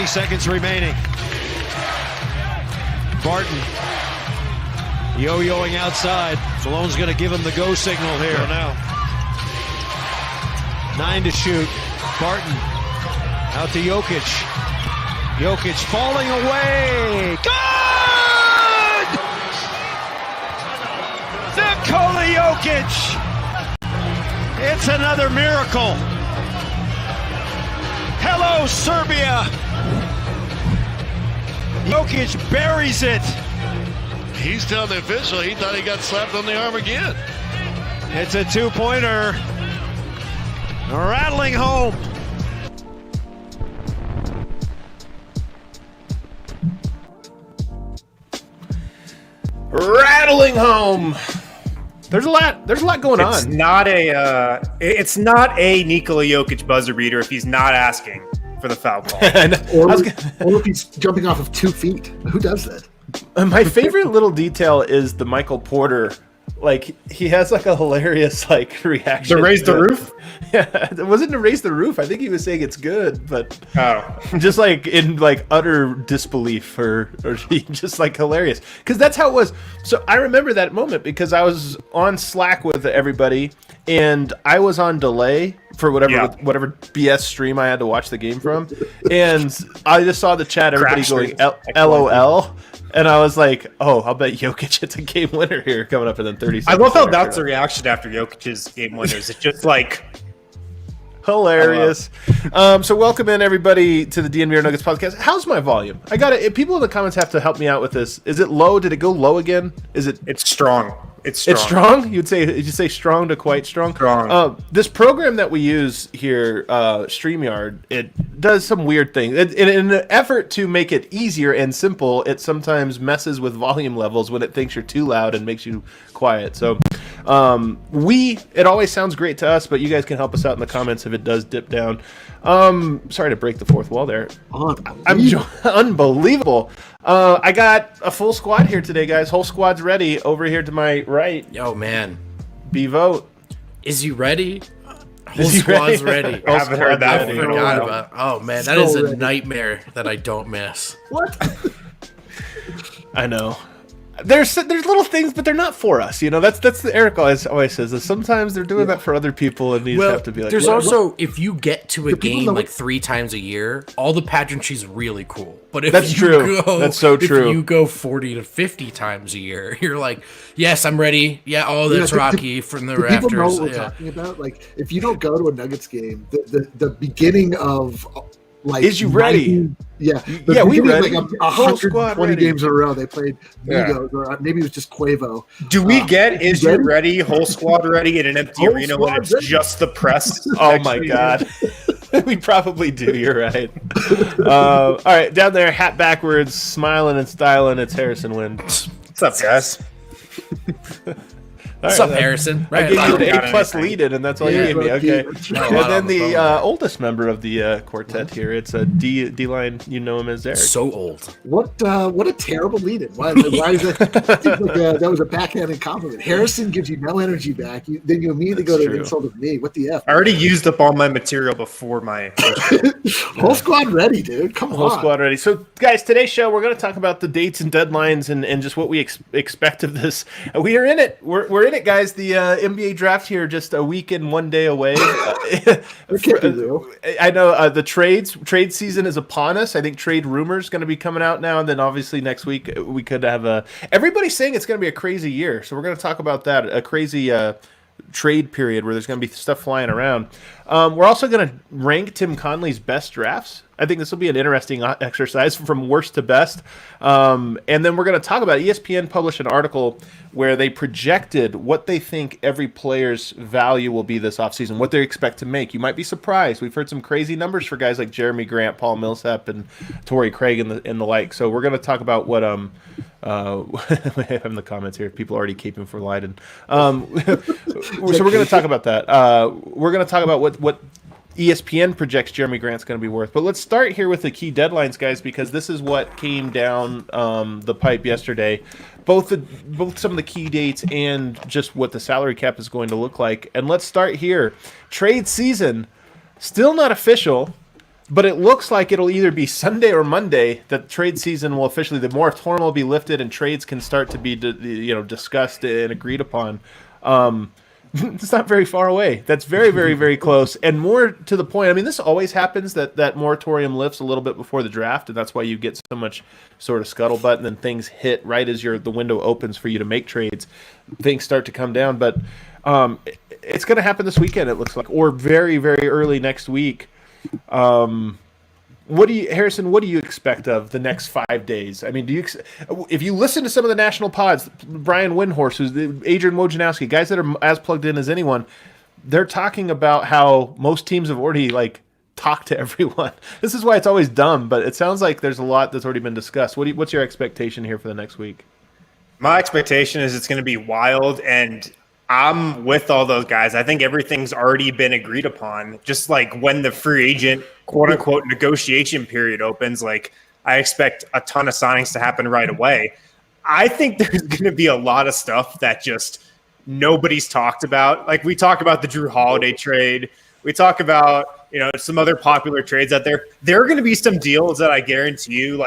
20 seconds remaining. Barton yo-yoing outside. Malone's going to give him the go signal here now. 9 to shoot. Barton out to Jokic. Jokic falling away. Good! Nikola Jokic. It's another miracle. Hello, Serbia. Jokic buries it. He's telling the official he thought he got slapped on the arm again. It's a two-pointer. Rattling home. Rattling home. There's a lot going on. It's not a Nikola Jokic buzzer beater if he's not asking for the foul call. or if he's jumping off of 2 feet. Who does that? My favorite little detail is the Michael Porter. Like, he has like a hilarious reaction. To raise the roof? Yeah, it wasn't to raise the roof. I think he was saying it's good, but just in utter disbelief or just hilarious. Because that's how it was. So I remember that moment because I was on Slack with everybody and I was on delay for whatever BS stream I had to watch the game from. And I just saw the chat, everybody going LOL. And I was like, oh, I'll bet Jokic hits a game winner here coming up in the 30 seconds. I love how that's the reaction after Jokic's game winners. It's just hilarious. So welcome in everybody to the DNVR Nuggets podcast. How's my volume? I got it. People in the comments have to help me out with this. Is it low? Did it go low again? It's strong. It's strong. You'd say strong to quite strong. Strong. This program that we use here, StreamYard, it does some weird things. In an effort to make it easier and simple, it sometimes messes with volume levels when it thinks you're too loud and makes you quiet. So, it always sounds great to us, but you guys can help us out in the comments if it does dip down. Sorry to break the fourth wall there. Unbelievable. I got a full squad here today, guys. Whole squad's ready over here to my right. Yo, man. B-Vote. Is he ready? Whole squad's ready. I haven't heard that. I forgot about. Oh, man. That is a nightmare that I don't miss. What? I know. There's little things, but they're not for us. That's the Eric always says that sometimes they're doing that for other people, and you just have to be like. There's also if you get to a game 3 times a year, all the pageantry is really cool. But if that's true. That's so true. If you go 40 to 50 times a year, you're like, yes, I'm ready. Yeah, that's Rocky from the rafters. People know what we're talking about. Like, if you don't go to a Nuggets game, the beginning of. Is you ready? We ready. 120 games in a row. They played Migos, or maybe it was just Quavo. Do we get "Is you ready?" Whole squad ready in an empty arena when it's just the press? Oh my god, we probably do. You're right. All right, down there, hat backwards, smiling and styling. It's Harrison Wind. What's up, guys? What's up, Harrison? I gave you an A+ lead in, and that's all you gave me. Okay. And then the oldest member of the quartet here, it's a D-line. You know him as Eric. So old. What a terrible lead in. Why is that? Seems like that was a backhanded compliment. Harrison gives you no energy back. Then you immediately go to an insult of me. What the F? I already used up all my material before my whole squad ready, dude. Come on. Whole squad ready. So, guys, today's show, we're going to talk about the dates and deadlines and just what we expect of this. We are in it. We're in it, guys. The NBA draft here just a week and 1 day away. I know the trade season is upon us. I think trade rumors going to be coming out now, and then obviously next week we could have everybody's saying it's going to be a crazy year, so we're going to talk about that, a crazy trade period where there's going to be stuff flying around. We're also going to rank Tim Connelly's best drafts. I think this will be an interesting exercise from worst to best. And then we're going to talk about ESPN published an article where they projected what they think every player's value will be this offseason, what they expect to make. You might be surprised. We've heard some crazy numbers for guys like Jeremy Grant, Paul Millsap, and Torrey Craig and the like. So we're going to talk about what we have in the comments here. People already caping for Leiden. So we're going to talk about that. We're going to talk about what ESPN projects Jeremy Grant's going to be worth. But let's start here with the key deadlines, guys, because this is what came down the pipe yesterday. Both some of the key dates and just what the salary cap is going to look like. And let's start here. Trade season, still not official. But it looks like it'll either be Sunday or Monday that trade season will officially, the moratorium will be lifted and trades can start to be, discussed and agreed upon. It's not very far away. That's very, very, very close. And more to the point, I mean, this always happens that moratorium lifts a little bit before the draft, and that's why you get so much sort of scuttlebutt, and then things hit right as the window opens for you to make trades. Things start to come down, but it's going to happen this weekend, it looks like, or very, very early next week. Harrison, what do you expect of the next 5 days? I mean, if you listen to some of the national pods, Brian Windhorst, Adrian Wojnarowski, guys that are as plugged in as anyone, they're talking about how most teams have already talked to everyone. This is why it's always dumb, but it sounds like there's a lot that's already been discussed. What's your expectation here for the next week? My expectation is it's going to be wild, and I'm with all those guys. I think everything's already been agreed upon. Just like when the free agent, quote unquote, negotiation period opens, I expect a ton of signings to happen right away. I think there's going to be a lot of stuff that just nobody's talked about. Like we talk about the Drew Holiday trade. We talk about, some other popular trades out there. There are going to be some deals that I guarantee you,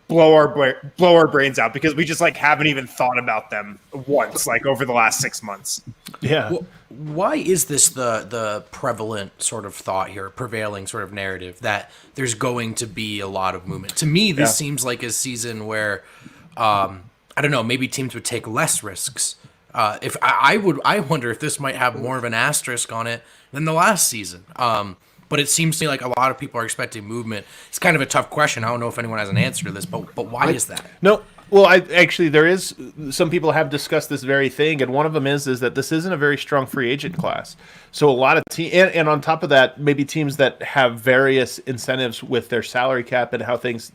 blow our brains out because we just haven't even thought about them once over the last 6 months. Yeah. Well, why is this the prevalent sort of thought here, prevailing sort of narrative that there's going to be a lot of movement? To me, this seems like a season where I don't know, maybe teams would take less risks. If I wonder if this might have more of an asterisk on it than the last season. But it seems to me like a lot of people are expecting movement. It's kind of a tough question. I don't know if anyone has an answer to this, but why is that? No. Well, there is some people have discussed this very thing, and one of them is that this isn't a very strong free agent class. So a lot of and on top of that, maybe teams that have various incentives with their salary cap and how things,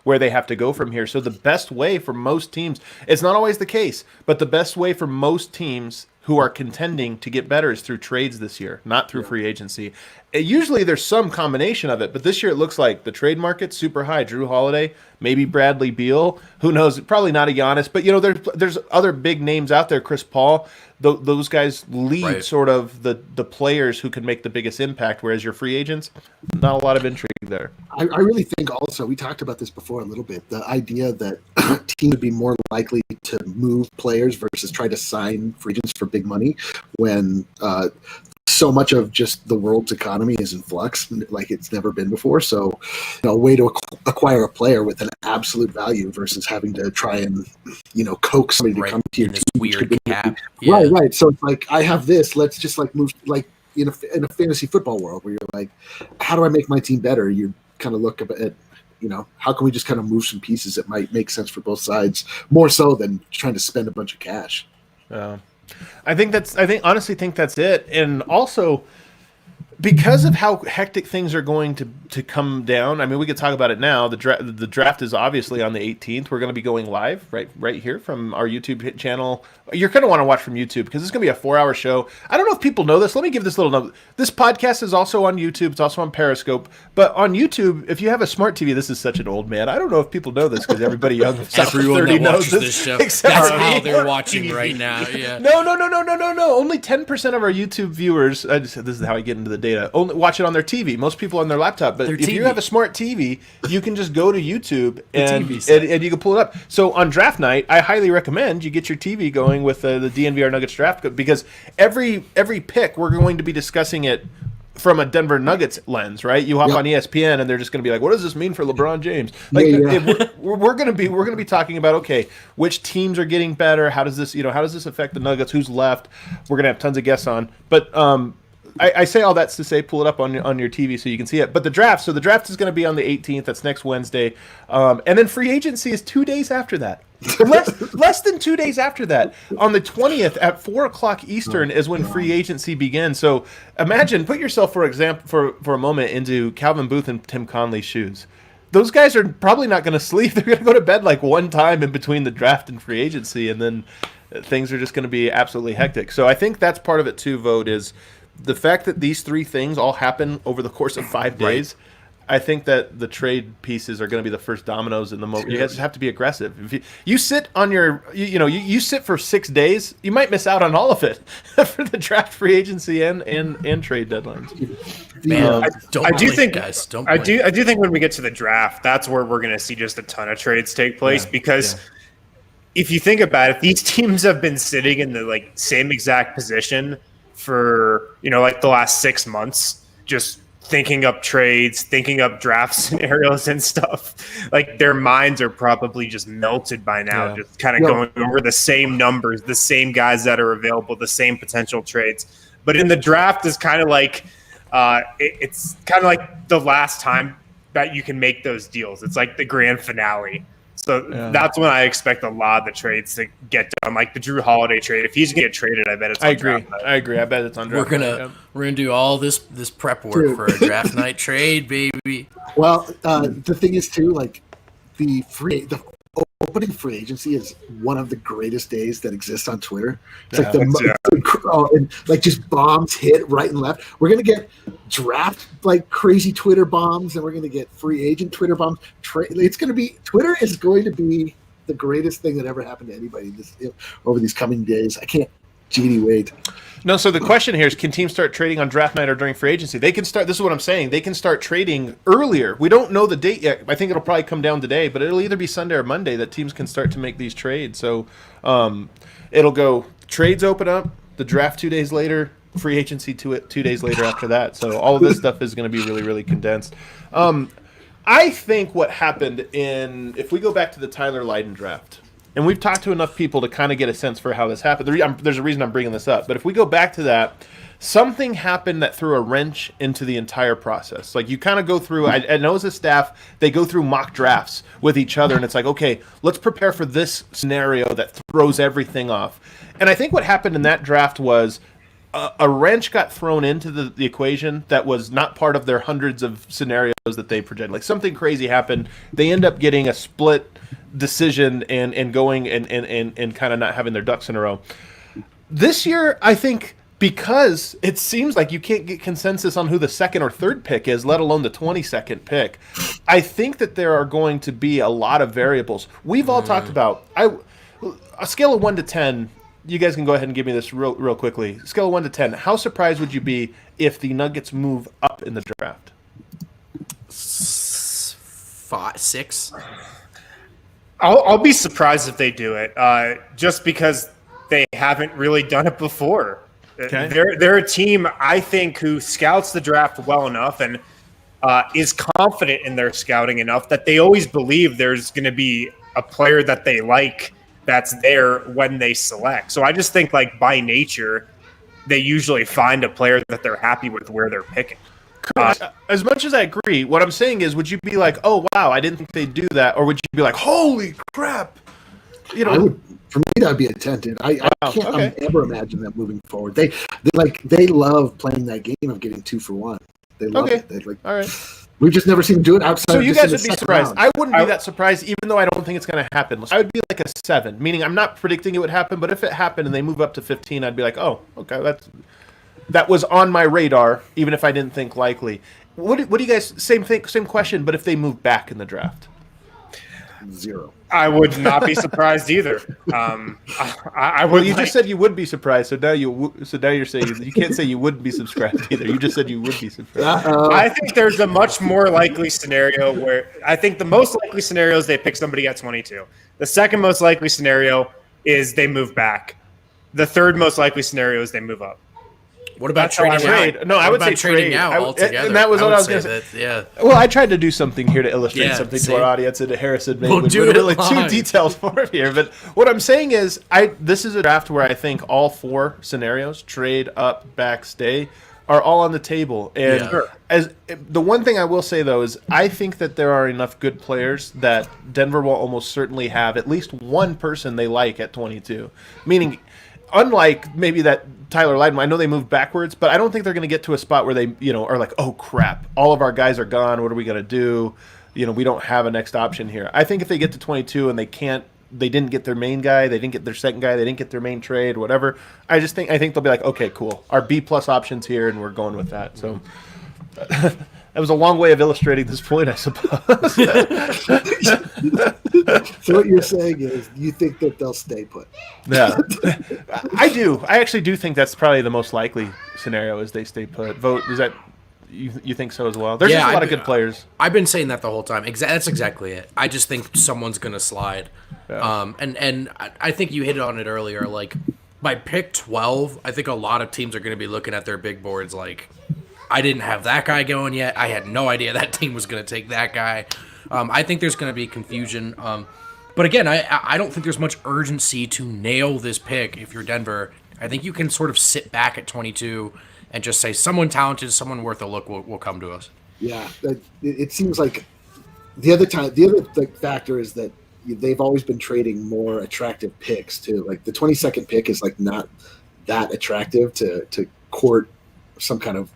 where they have to go from here. So the best way for most teams, it's not always the case, but the best way for most teams who are contending to get better is through trades this year, not through free agency. Usually there's some combination of it, but this year it looks like the trade market's super high. Drew Holiday, maybe Bradley Beal, who knows? Probably not a Giannis, but there's other big names out there. Chris Paul, those guys lead sort of the players who can make the biggest impact. Whereas your free agents, not a lot of intrigue there. I really think also we talked about this before a little bit. The idea that teams would be more likely to move players versus try to sign free agents for big money when so much of just the world's economy is in flux like it's never been before. So, a way to acquire a player with an absolute value versus having to try and, coax somebody to come to your this team. Weird cap. Yeah. Right. So it's I have this. Let's just move in a fantasy football world where you're how do I make my team better? You kind of look at how can we just kind of move some pieces that might make sense for both sides more so than trying to spend a bunch of cash. I honestly think that's it. And also, because of how hectic things are going to come down, I mean, we could talk about it now. The draft is obviously on the 18th. We're going to be going live right here from our YouTube channel. You're going to want to watch from YouTube because it's going to be a 4-hour show. I don't know if people know this. Let me give this little note. This podcast is also on YouTube. It's also on Periscope. But on YouTube, if you have a smart TV, this is such an old man. I don't know if people know this because everybody young south of 30 knows this show. That's how they're watching right now. Yeah. No. Only 10% of our YouTube viewers. This is how I get into the data. Only watch it on their TV. Most people on their laptop. But if you have a smart TV, you can just go to YouTube and you can pull it up. So on draft night, I highly recommend you get your TV going with the DNVR Nuggets draft because every pick we're going to be discussing it from a Denver Nuggets lens, right? You hop on ESPN and they're just going to be like, "What does this mean for LeBron James?" We're going to be talking about which teams are getting better. How does this affect the Nuggets? Who's left? We're going to have tons of guests on, but I say all that's to say, pull it up on your TV so you can see it. But the draft is going to be on the 18th. That's next Wednesday. And then free agency is 2 days after that. Less than 2 days after that. On the 20th at 4 o'clock Eastern is when free agency begins. So imagine, put yourself, for a moment into Calvin Booth and Tim Connelly's shoes. Those guys are probably not going to sleep. They're going to go to bed one time in between the draft and free agency, and then things are just going to be absolutely hectic. So I think that's part of it too, Vote, is the fact that these three things all happen over the course of 5 days. I think that the trade pieces are going to be the first dominoes in the moment. You guys just have to be aggressive. If you sit on your, you sit for 6 days, you might miss out on all of it for the draft, free agency, and trade deadlines. Man, I do think, guys. Don't I blink. do think when we get to the draft, that's where we're going to see just a ton of trades take place because if you think about it, these teams have been sitting in the same exact position for the last 6 months, just thinking up trades, thinking up draft scenarios and stuff. Their minds are probably just melted by now, just kind of going over the same numbers, the same guys that are available, the same potential trades. But in the draft is kind of it's kind of like the last time that you can make those deals. It's like the grand finale. So that's when I expect a lot of the trades to get done, like the Drew Holiday trade. If he's gonna get traded, I bet it's. I agree. I bet it's on draft. We're gonna do all this prep work for a draft night trade, baby. Well, the thing is too, the opening free agency is one of the greatest days that exists on Twitter. It's and just bombs hit right and left. We're gonna get draft crazy Twitter bombs, and we're gonna get free agent Twitter bombs. It's gonna be Twitter is going to be the greatest thing that ever happened to anybody over these coming days. I can't wait. No, so the question here is, can teams start trading on draft night or during free agency? They can start. This is what I'm saying. They can start trading earlier. We don't know the date yet. I think it'll probably come down today, but it'll either be Sunday or Monday that teams can start to make these trades. So it'll go trades open up, the draft 2 days later, free agency 2 days later after that. So all of this stuff is going to be really, really condensed. I think what happened if we go back to the Tyler Lydon draft, and we've talked to enough people to kind of get a sense for how this happened. There's a reason I'm bringing this up. But if we go back to that, something happened that threw a wrench into the entire process. You kind of go through, I know as a staff, they go through mock drafts with each other, and it's okay, let's prepare for this scenario that throws everything off. And I think what happened in that draft was a wrench got thrown into the equation that was not part of their hundreds of scenarios that they projected. Something crazy happened. They end up getting a split decision and going and kind of not having their ducks in a row. This year, I think, because it seems like you can't get consensus on who the second or third pick is, let alone the 22nd pick, I think that there are going to be a lot of variables. We've all talked about a scale of 1 to 10. You guys can go ahead and give me this real quickly. Scale of 1 to 10. How surprised would you be if the Nuggets move up in the draft? 5, 6. I'll be surprised if they do it, just because they haven't really done it before. Okay. They're a team, I think, who scouts the draft well enough and is confident in their scouting enough that they always believe there's going to be a player that they like that's there when they select. So I just think, by nature, they usually find a player that they're happy with where they're picking. As much as I agree, what I'm saying is, would you be like, oh, wow, I didn't think they'd do that? Or would you be like, holy crap? I would, for me, that would be a 10, dude. I can't ever imagine them moving forward. They love playing that game of getting 2 for 1. They love it. All right. We've just never seen them do it outside. So of you just guys in would the be second surprised. round. I wouldn't be that surprised, even though I don't think it's going to happen. I would be like a 7, meaning I'm not predicting it would happen, but if it happened and they move up to 15, I'd be like, oh, okay, that was on my radar, even if I didn't think likely. What do you guys, same question, but if they move back in the draft? 0. I would not be surprised either. I would. Well, you just said you would be surprised, so now you're saying you can't say you wouldn't be surprised either. You just said you would be surprised. I think there's a much more likely scenario where I think the most likely scenario is they pick somebody at 22. The second most likely scenario is they move back. The third most likely scenario is they move up. What about That's how I trading would. No, I would say trading trade. now altogether? And that was what I was going going to to say. Well, I tried to do something here to illustrate something same. to our audience, and Harrison made We'll do it really too live. detailed for it here. But what I'm saying is, this is a draft where I think all 4 scenarios, trade, up, back, stay, are all on the table. And as the one thing I will say, though, is I think that there are enough good players that Denver will almost certainly have at least one person they like at 22. Meaning, unlike maybe that Tyler Lydon, I know they moved backwards, but I don't think they're going to get to a spot where they, are like, oh crap, all of our guys are gone. What are we going to do? We don't have a next option here. I think if they get to 22 and they didn't get their main guy, they didn't get their second guy, they didn't get their main trade, whatever. I think they'll be like, okay, cool. Our B+ options here, and we're going with that. So That was a long way of illustrating this point, I suppose. So what you're saying is you think that they'll stay put? Yeah, I do. I actually do think that's probably the most likely scenario is they stay put. Vote, is that you think so as well? There's just a lot of good players. I've been saying that the whole time. That's exactly it. I just think someone's going to slide. Yeah. And I think you hit on it earlier. Like, by pick 12, I think a lot of teams are going to be looking at their big boards like, I didn't have that guy going yet. I had no idea that team was going to take that guy. I think there's going to be confusion. But again, I don't think there's much urgency to nail this pick if you're Denver. I think you can sort of sit back at 22 and just say someone talented, someone worth a look will come to us. Yeah, it seems like the other factor is that they've always been trading more attractive picks too. Like the 22nd pick is like not that attractive to court some kind of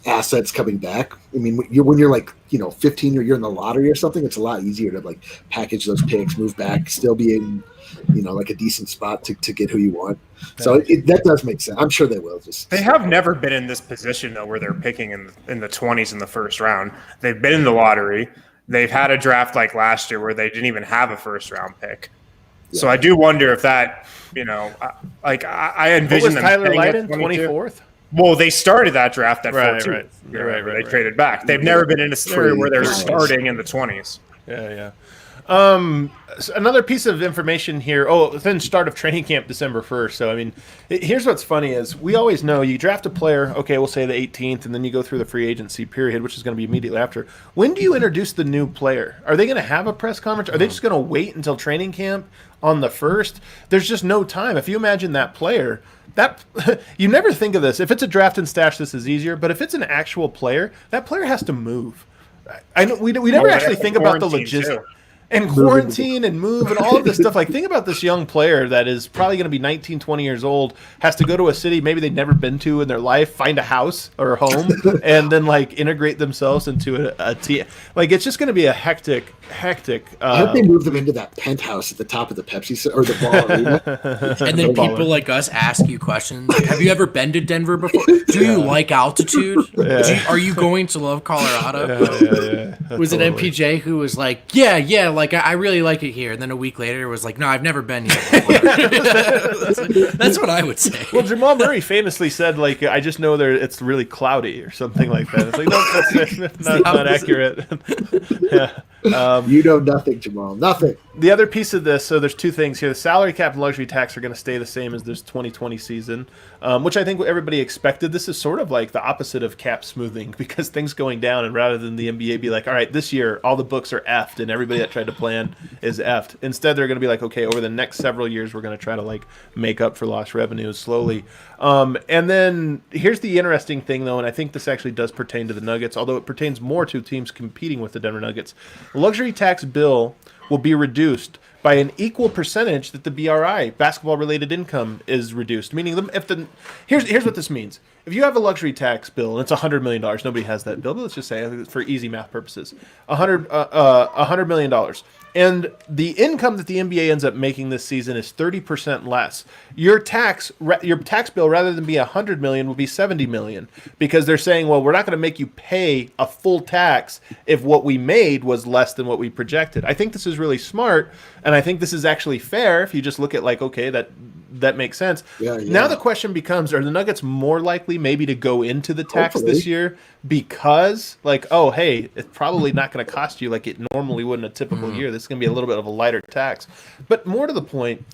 assets coming back. I mean, when you're like 15 or you're in the lottery or something, it's a lot easier to like package those picks, move back, still be in like a decent spot to get who you want. So that does make sense. I'm sure they will. They have never been in this position though, where they're picking in the 20s in the first round. They've been in the lottery. They've had a draft like last year where they didn't even have a first round pick. Yeah. So I do wonder if that, I envision them Tyler staying Lydon, at 22. 24th. Well, they started that draft at 14. Right. They traded back. They've never been in a scenario where they're starting in the 20s. Yeah. So another piece of information here. Then start of training camp December 1st. So, I mean, here's what's funny is we always know you draft a player, okay, we'll say the 18th, and then you go through the free agency period, which is going to be immediately after. When do you introduce the new player? Are they going to have a press conference? Are they just going to wait until training camp on the 1st? There's just no time. If you imagine that player, you never think of this. If it's a draft and stash, this is easier. But if it's an actual player, that player has to move. I know we never actually think about the logistics. And quarantine and move and all of this stuff. Like, think about this young player that is probably going to be 19, 20 years old, has to go to a city maybe they've never been to in their life, find a house or a home, and then, like, integrate themselves into a team. Like, it's just going to be a hectic. I hope they move them into that penthouse at the top of the Pepsi or the ball arena. And then people like us ask you questions. Like, have you ever been to Denver before? Do you like altitude? Yeah. Are you going to love Colorado? Yeah. Was it MPJ who was like, yeah, like I really like it here, and then a week later it was like, no, I've never been here before. That's what I would say. Well, Jamal Murray famously said, like, I just know it's really cloudy or something like that. It's like, no, that's not accurate. Yeah. You know nothing, Jamal. Nothing. The other piece of this, so there's two things here. The salary cap and luxury tax are going to stay the same as this 2020 season, which I think everybody expected. This is sort of like the opposite of cap smoothing because things going down, and rather than the NBA be like, all right, this year all the books are effed and everybody that tried to plan is effed. Instead, they're going to be like, okay, over the next several years, we're going to try to like make up for lost revenues slowly. And then here's the interesting thing, though, and I think this actually does pertain to the Nuggets, although it pertains more to teams competing with the Denver Nuggets. The luxury tax bill will be reduced by an equal percentage that the BRI, basketball-related income, is reduced. Meaning, here's what this means. If you have a luxury tax bill, and it's $100 million, nobody has that bill, but let's just say, for easy math purposes, $100 million. And the income that the NBA ends up making this season is 30% less. Your tax bill, rather than be $100 million, will be $70 million, because they're saying, well, we're not going to make you pay a full tax if what we made was less than what we projected. I think this is really smart, and I think this is actually fair if you just look at like, okay, that makes sense. Yeah. Now the question becomes, are the Nuggets more likely maybe to go into the tax Hopefully. this year because, like, oh, hey, it's probably not going to cost you like it normally would in a typical year. This is going to be a little bit of a lighter tax. But more to the point,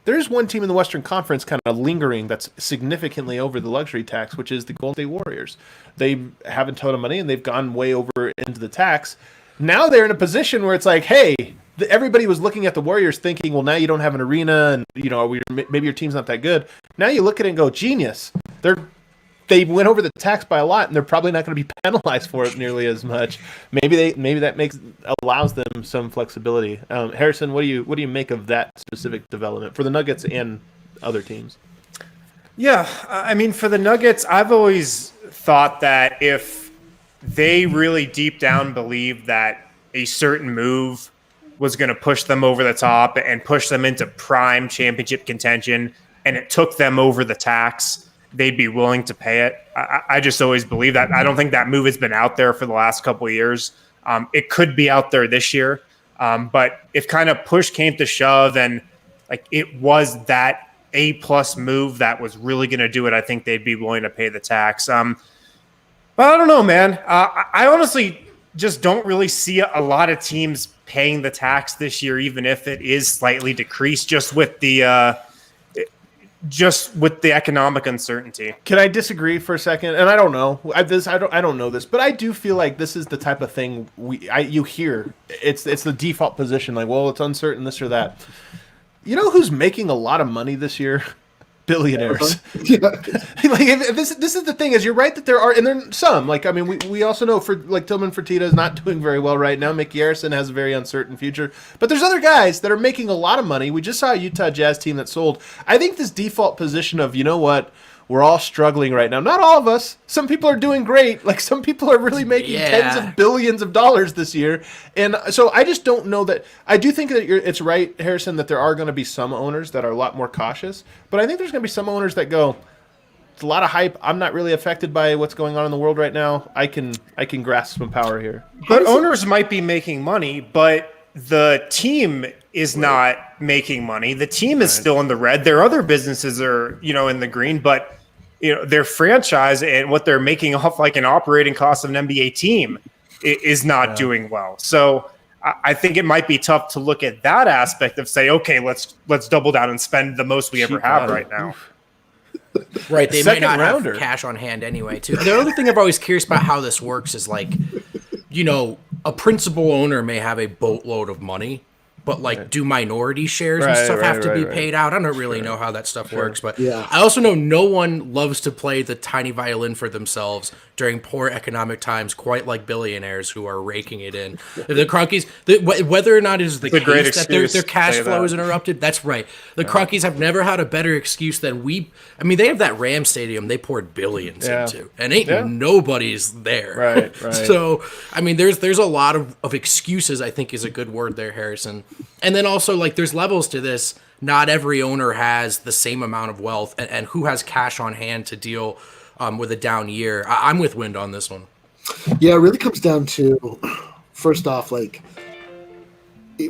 there's one team in the Western Conference kind of lingering that's significantly over the luxury tax, which is the Golden State Warriors. They have a ton of money, and they've gone way over into the tax. Now they're in a position where it's like, hey, everybody was looking at the Warriors thinking, well, now you don't have an arena, and maybe your team's not that good. Now you look at it and go, genius. They went over the tax by a lot, and they're probably not going to be penalized for it nearly as much. Maybe that allows them some flexibility. Harrison, what do you make of that specific development for the Nuggets and other teams? Yeah, I mean, for the Nuggets, I've always thought that if they really deep down believed that a certain move was going to push them over the top and push them into prime championship contention, and it took them over the tax, they'd be willing to pay it. I just always believe that. I don't think that move has been out there for the last couple of years. It could be out there this year, but if kind of push came to shove and like it was that A+ move that was really going to do it, I think they'd be willing to pay the tax. But I don't know, man. I honestly just don't really see a lot of teams paying the tax this year, even if it is slightly decreased, just with the economic uncertainty. Can I disagree for a second? And I don't know. I don't know this, but I do feel like this is the type of thing you hear. It's the default position, like, well, it's uncertain, this or that. You know who's making a lot of money this year? Billionaires. Yeah. Like this is the thing, is you're right that there are, and there are some. Like, I mean, we also know for like Tillman Fertitta is not doing very well right now. Mickey Harrison has a very uncertain future, but there's other guys that are making a lot of money. We just saw a Utah Jazz team that sold. I think this default position of, you know what, we're all struggling right now. Not all of us. Some people are doing great. Like, some people are really making tens of billions of dollars this year. And so I just don't know that. I do think that it's right, Harrison, that there are going to be some owners that are a lot more cautious. But I think there's going to be some owners that go, it's a lot of hype. I'm not really affected by what's going on in the world right now. I can grasp some power here. But owners might be making money, but the team is not making money. The team is still in the red. Their other businesses are, in the green, but their franchise and what they're making off like an operating cost of an NBA team is not doing well. So I think it might be tough to look at that aspect of say, okay, let's double down and spend the most we ever have right now. Right, they might not rounder. have cash on hand anyway, too. The other thing I'm always curious about how this works is like, a principal owner may have a boatload of money, but like, do minority shares and stuff have to be paid out? I don't really know how that stuff works, but I also know no one loves to play the tiny violin for themselves during poor economic times, quite like billionaires who are raking it in. The Crockies, whether or not it is the case that their cash flow is interrupted, that's right. The Crockies have never had a better excuse than we. I mean, they have that Ram Stadium they poured billions into, and nobody's there. Right. So, I mean, there's a lot of excuses, I think is a good word there, Harrison. And then also, like, there's levels to this. Not every owner has the same amount of wealth, and who has cash on hand to deal with a down year. I'm with Wind on this one. Yeah, it really comes down to, first off, like,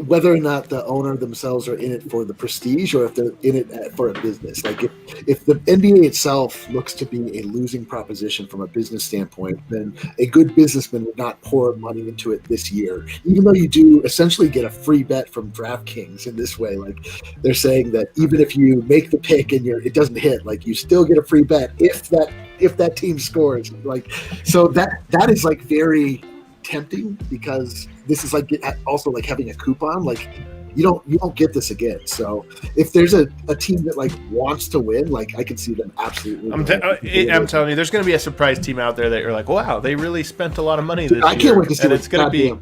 whether or not the owner themselves are in it for the prestige or if they're in it for a business. Like, if the NBA itself looks to be a losing proposition from a business standpoint, then a good businessman would not pour money into it this year, even though you do essentially get a free bet from DraftKings in this way. Like, they're saying that even if you make the pick and it doesn't hit, like, you still get a free bet if that team scores. Like, so that is like very tempting, because this is like also like having a coupon. Like, you don't get this again. So if there's a team that like wants to win, like, I can see them absolutely. I'm telling you, there's going to be a surprise team out there that you're like, wow, they really spent a lot of money this year. I can't wait to see. And it's going to be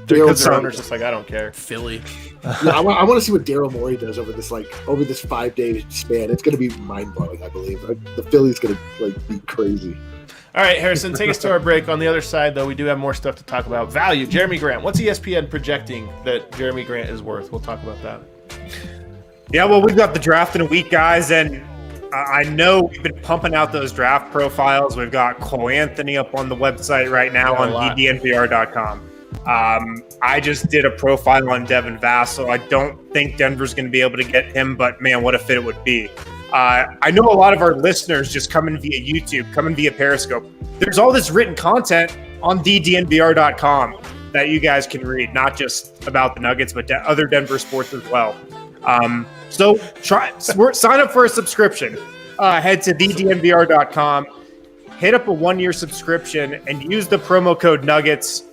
because their owner's just like, I don't care. Philly. I want to see what Daryl Morey does over this 5-day span. It's going to be mind blowing. I believe the Philly's going to like be crazy. All right, Harrison, take us to our break. On the other side, though, we do have more stuff to talk about. Value, Jeremy Grant. What's ESPN projecting that Jeremy Grant is worth? We'll talk about that. Yeah, well, we've got the draft in a week, guys, and I know we've been pumping out those draft profiles. We've got Cole Anthony up on the website right now on DNVR.com. I just did a profile on Devin Vassell. I don't think Denver's going to be able to get him, but man, what a fit it would be. I know a lot of our listeners just come in via YouTube, come in via Periscope. There's all this written content on DNVR.com that you guys can read, not just about the Nuggets, but other Denver sports as well. So sign up for a subscription. Head to DNVR.com, hit up a 1-year subscription, and use the promo code Nuggets.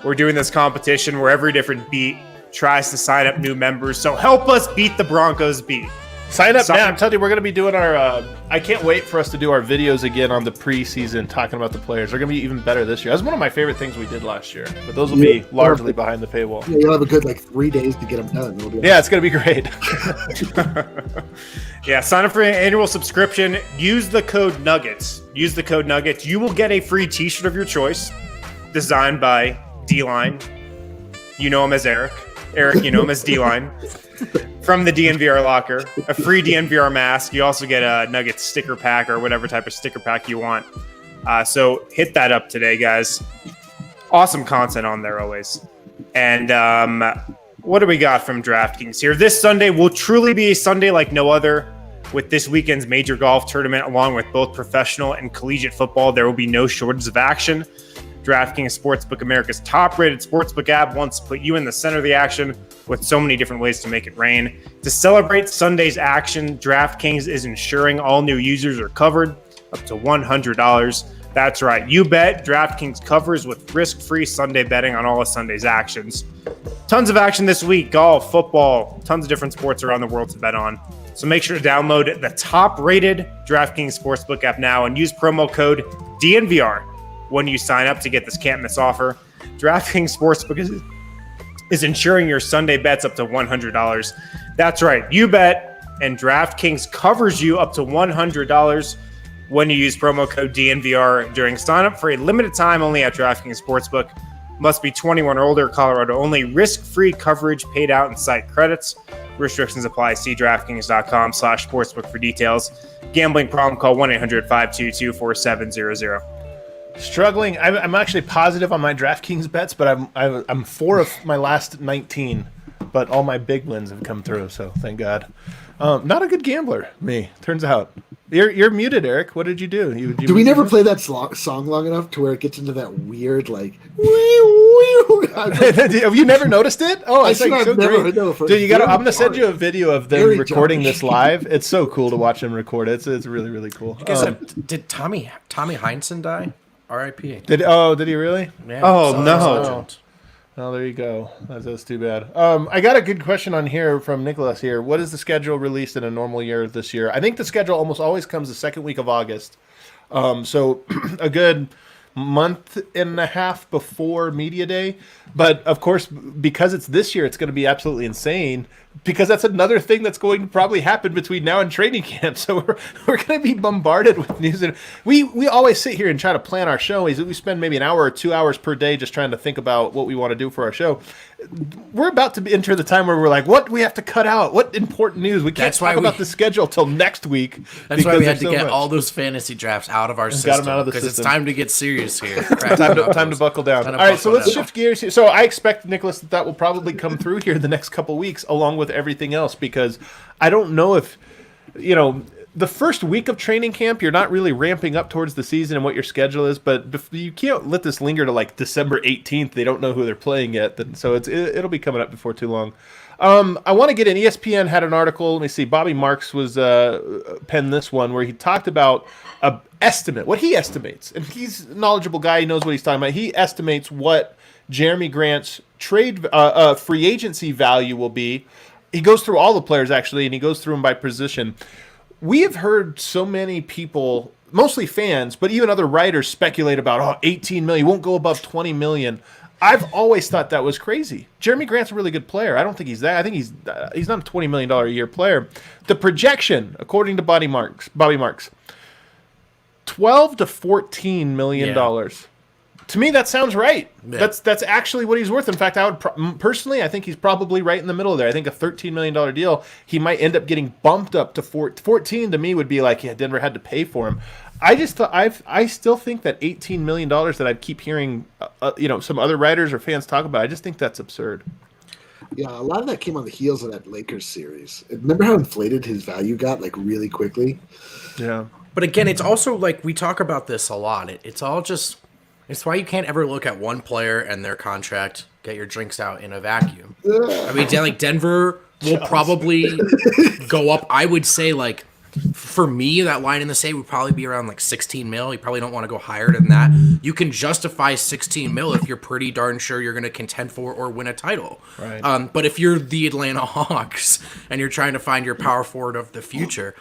We're doing this competition where every different beat tries to sign up new members. So help us beat the Broncos beat. Sign up now. I'm telling you, we're going to be doing our I can't wait for us to do our videos again on the preseason, talking about the players. They're going to be even better this year. That's one of my favorite things we did last year. But those will be largely behind the paywall. Yeah, you'll have a good 3 days to get them done. It's going to be great. Yeah, sign up for an annual subscription. Use the code Nuggets. You will get a free t-shirt of your choice, designed by D-Line. You know him as Eric. Eric, you know him as D-Line. from the DNVR Locker, a free DNVR mask. You also get a Nuggets sticker pack or whatever type of sticker pack you want. So hit that up today, guys. Awesome content on there always. And what do we got from DraftKings here? This Sunday will truly be a Sunday like no other. With this weekend's major golf tournament, along with both professional and collegiate football, there will be no shortage of action. DraftKings Sportsbook, America's top-rated sportsbook app, wants to put you in the center of the action with so many different ways to make it rain. To celebrate Sunday's action, DraftKings is ensuring all new users are covered up to $100. That's right, you bet. DraftKings covers with risk-free Sunday betting on all of Sunday's actions. Tons of action this week: golf, football, tons of different sports around the world to bet on. So make sure to download the top-rated DraftKings Sportsbook app now and use promo code DNVR when you sign up to get this can't-miss offer. DraftKings Sportsbook is insuring your Sunday bets up to $100. That's right, you bet, and DraftKings covers you up to $100 when you use promo code DNVR during sign-up for a limited time only at DraftKings Sportsbook. Must be 21 or older, Colorado only. Risk-free coverage paid out in site credits. Restrictions apply. See DraftKings.com/sportsbook for details. Gambling problem? Call 1-800-522-4700. Struggling. I'm actually positive on my DraftKings bets, but I'm 4 of my last 19. But all my big wins have come through, so thank God. Not a good gambler, me. Turns out. You're muted, Eric. What did you do? Do we never play that song long enough to where it gets into that weird like? Have you never noticed it? Oh, it's like so great. Dude, you got. I'm gonna send you a video of them recording this live. It's so cool to watch them record. It's really really cool. Did Tommy Heinsohn die? R.I.P. Did he really? Yeah, oh no. Oh, there you go. That's too bad. I got a good question on here from Nicholas here. What is the schedule released in a normal year this year? I think the schedule almost always comes the second week of August. So a good month and a half before Media Day. But, of course, because it's this year, it's going to be absolutely insane because that's another thing that's going to probably happen between now and training camp. So we're going to be bombarded with news. And we always sit here and try to plan our show. We spend maybe an hour or 2 hours per day just trying to think about what we want to do for our show. We're about to enter the time where we're like, what do we have to cut out? What important news? We can't talk about the schedule till next week. That's why we had to get all those fantasy drafts out of our system. Because it's time to get serious here. time to buckle down. All right, so let's shift gears here. So I expect, Nicholas, that will probably come through here the next couple weeks along with everything else because I don't know if, the first week of training camp, you're not really ramping up towards the season and what your schedule is, but you can't let this linger to like December 18th. They don't know who they're playing yet, so it'll be coming up before too long. I want to get in. ESPN had an article. Let me see. Bobby Marks was penned this one where he talked about a estimate, what he estimates, and he's a knowledgeable guy. He knows what he's talking about. He estimates what Jeremy Grant's trade free agency value will be. He goes through all the players actually, and he goes through them by position. We have heard so many people, mostly fans, but even other writers speculate about, 18 million, won't go above 20 million. I've always thought that was crazy. Jeremy Grant's a really good player. I don't think he's that. I think he's not a $20 million a year player. The projection, according to Bobby Marks, $12 to $14 million. Yeah. To me, that sounds right. Yeah. That's actually what he's worth. In fact, I would personally, I think he's probably right in the middle there. I think a $13 million deal, he might end up getting bumped up to 14. To me, would be like, yeah, Denver had to pay for him. I just thought I still think that $18 million that I keep hearing, some other writers or fans talk about. I just think that's absurd. Yeah, a lot of that came on the heels of that Lakers series. Remember how inflated his value got, like really quickly? Yeah. But again, it's also like we talk about this a lot. It's all just. It's why you can't ever look at one player and their contract, get your drinks out in a vacuum. I mean, like Denver will probably go up. I would say, like, for me, that line in the state would probably be around like 16 mil. You probably don't want to go higher than that. You can justify 16 mil if you're pretty darn sure you're going to contend for or win a title. Right. But if you're the Atlanta Hawks and you're trying to find your power forward of the future,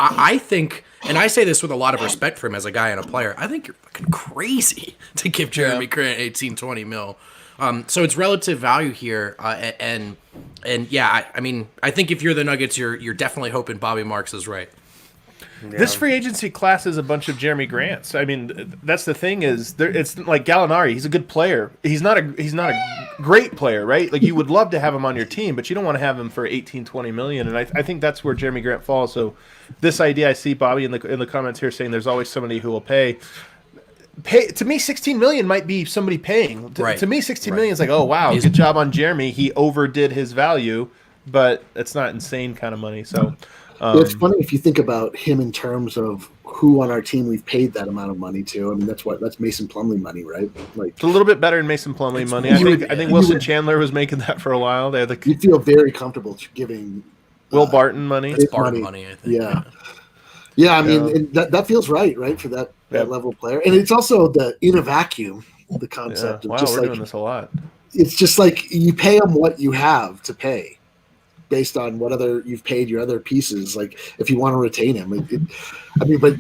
I think, and I say this with a lot of respect for him as a guy and a player, I think you're fucking crazy to give Jeremy Grant 18, 20 mil. So it's relative value here. And yeah, I mean, I think if you're the Nuggets, you're definitely hoping Bobby Marks is right. This free agency class is a bunch of Jeremy Grants. I mean, that's the thing is, it's like Gallinari. He's a good player. He's not a great player, right? Like you would love to have him on your team, but you don't want to have him for 18, 20 million. And I think that's where Jeremy Grant falls. So this idea, I see Bobby in the comments here saying there's always somebody who will pay. To me, 16 million might be somebody paying. To me, 16 million is like, oh wow, good job on Jeremy. He overdid his value, but it's not insane kind of money. So. It's funny if you think about him in terms of who on our team we've paid that amount of money to. I mean, that's Mason Plumlee money, right? Like it's a little bit better than Mason Plumlee money. I think Wilson Chandler was making that for a while. They had you feel very comfortable giving Will Barton money. It's Barton money, I think. Yeah. I mean, and that feels right for that level of player, and it's also the in a vacuum, the concept. Wow, of just we're like, doing this a lot. It's just like you pay them what you have to pay, based on what you've paid your other pieces. Like if you want to retain him, but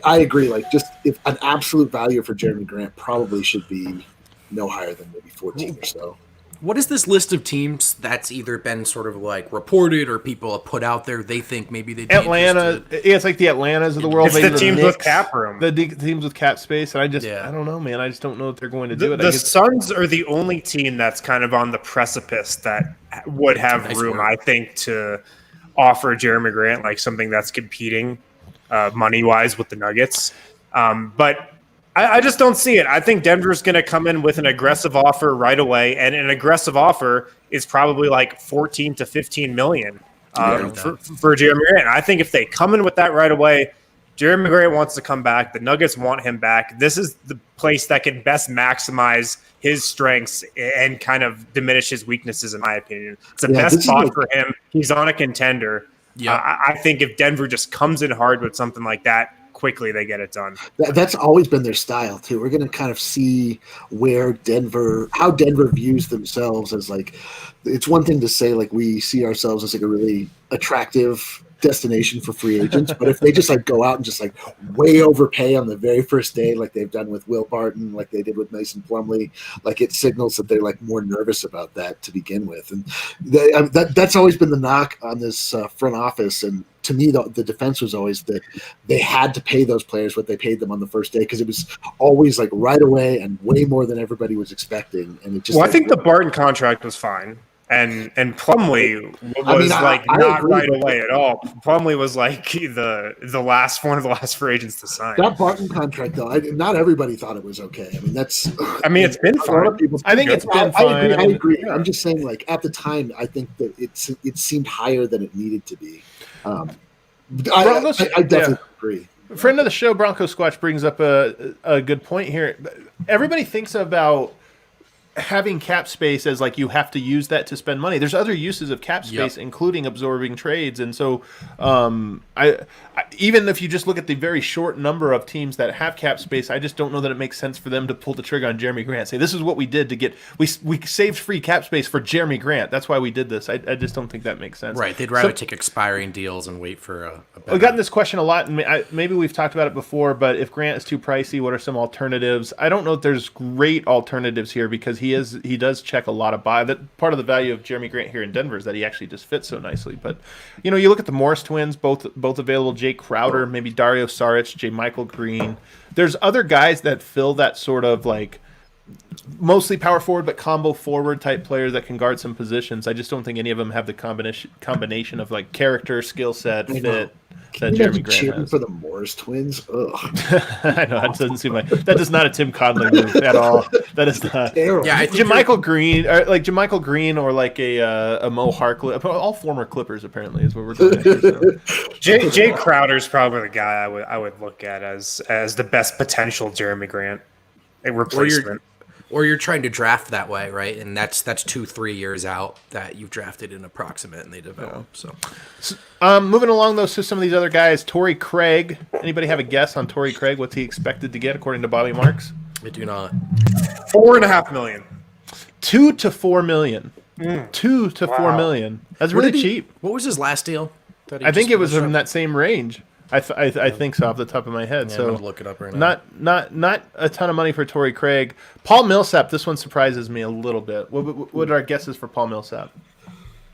I agree. Like just if an absolute value for Jeremy Grant probably should be no higher than maybe 14 or so. What is this list of teams that's either been sort of like reported or people have put out there? They think maybe they'd be Atlanta. Yeah, it's like the Atlantas of the world. It's maybe the teams with cap room. The teams with cap space. And I don't know, man. I just don't know if they're going to do it. The Suns are the only team that's kind of on the precipice that would have room, I think, to offer Jeremy Grant like something that's competing money-wise with the Nuggets. But I just don't see it. I think Denver's going to come in with an aggressive offer right away, and an aggressive offer is probably like 14 to 15 million for Jeremy Grant. I think if they come in with that right away, Jeremy Grant wants to come back. The Nuggets want him back. This is the place that can best maximize his strengths and kind of diminish his weaknesses, in my opinion. It's the best spot for him. He's on a contender. Yeah, I think if Denver just comes in hard with something like that, quickly they get it done. That's always been their style too. We're going to kind of see how Denver views themselves as like, it's one thing to say like we see ourselves as like a really attractive destination for free agents, but if they just like go out and just like way overpay on the very first day, like they've done with Will Barton, like they did with Mason Plumlee, like it signals that they're like more nervous about that to begin with. And that's always been the knock on this front office. And to me, the defense was always that they had to pay those players what they paid them on the first day, because it was always like right away and way more than everybody was expecting. And it just I think the Barton contract was fine. And Plumlee was not right away at all. Plumlee was like the last one of the last free agents to sign. That Barton contract, though, not everybody thought it was okay. I mean, it's been fine. I think it's been fine. I agree. I'm just saying, like at the time, I think that it seemed higher than it needed to be. I definitely agree. Friend of the show, Bronco Squatch, brings up a good point here. Everybody thinks about having cap space as like you have to use that to spend money. There's other uses of cap space, including absorbing trades. And so I even if you just look at the very short number of teams that have cap space, I just don't know that it makes sense for them to pull the trigger on Jeremy Grant. Say, this is what we did to get – we saved free cap space for Jeremy Grant. That's why we did this. I just don't think that makes sense. Right. They'd rather take expiring deals and wait for a better – We've gotten this question a lot, and maybe we've talked about it before, but if Grant is too pricey, what are some alternatives? I don't know if there's great alternatives here because he does check a lot of buy. That part of the value of Jeremy Grant here in Denver is that he actually just fits so nicely. But you look at the Morris twins, both available. Jay Crowder, maybe Dario Saric, J. Michael Green. There's other guys that fill that sort of like mostly power forward but combo forward type players that can guard some positions. I just don't think any of them have the combination of like character, skill set, fit that Jeremy Grant has. For the Morris twins, ugh. I know that doesn't seem like that is not a Tim Connelly move at all. That is not. Yeah, JaMychal Green, or like a Mo Harkless, all former Clippers apparently is what we're doing. So. Jay Crowder's probably the guy I would look at as the best potential Jeremy Grant replacement. Or you're trying to draft that way, right? And that's 2-3 years out that you've drafted in approximate and they develop. So, moving along though, so some of these other guys, Torrey Craig. Anybody have a guess on Torrey Craig? What's he expected to get according to Bobby Marks? I do not. $4.5 million. 2 to 4 million. 2 to 4 million. That's really cheap. What was his last deal? I think it was in that same range. I think so off the top of my head. Yeah, so I'm gonna look it up right now. Not a ton of money for Torrey Craig. Paul Millsap. This one surprises me a little bit. What are our guesses for Paul Millsap?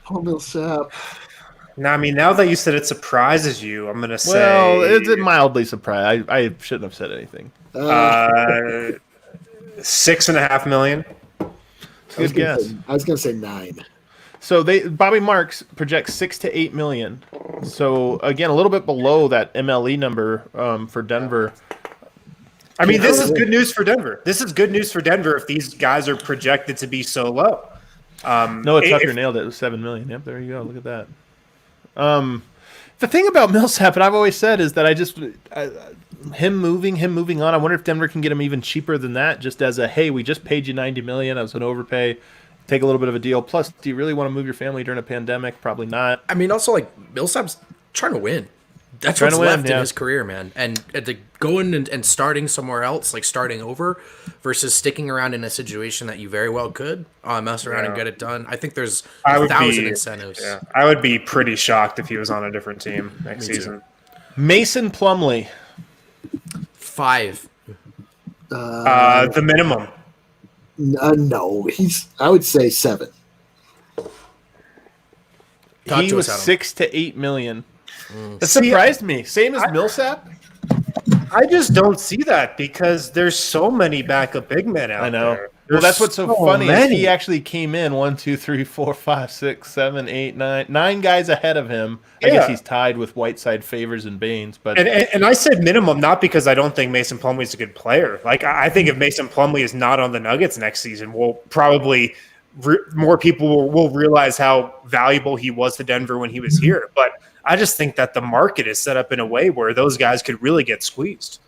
Paul Millsap. Now, I mean, now that you said it surprises you, I'm going to say... Well, it's mildly surprised. I shouldn't have said anything. $6.5 million. Good guess. I was going to say 9. So Bobby Marks projects 6 to 8 million. So again, a little bit below that MLE number for Denver. I mean, this is good news for Denver. This is good news for Denver if these guys are projected to be so low. Noah Tucker nailed it. It was 7 million. Yep, there you go. Look at that. The thing about Millsap, and I've always said, is that him moving on. I wonder if Denver can get him even cheaper than that. Just as a, hey, we just paid you $90 million. I was an overpay. Take a little bit of a deal. Plus, do you really want to move your family during a pandemic? Probably not. I mean, also, like, Millsap's trying to win. That's what's left in his career, man. And going and starting somewhere else, like starting over, versus sticking around in a situation that you very well could mess around and get it done. I think there's 1,000 incentives. Yeah, I would be pretty shocked if he was on a different team next season. Mason Plumlee. 5. The minimum. No, I would say 7. He was 6 to 8 million. That surprised me. Same as Millsap. I just don't see that because there's so many backup big men out there. Well, that's what's so funny is he actually came in 1, 2, 3, 4, 5, 6, 7, 8, 9 guys ahead of him. I guess he's tied with Whiteside, Favors, and Baines. But and I said minimum not because I don't think Mason Plumlee is a good player. Like I think if Mason Plumlee is not on the Nuggets next season, we'll probably more people will realize how valuable he was to Denver when he was here. But I just think that the market is set up in a way where those guys could really get squeezed.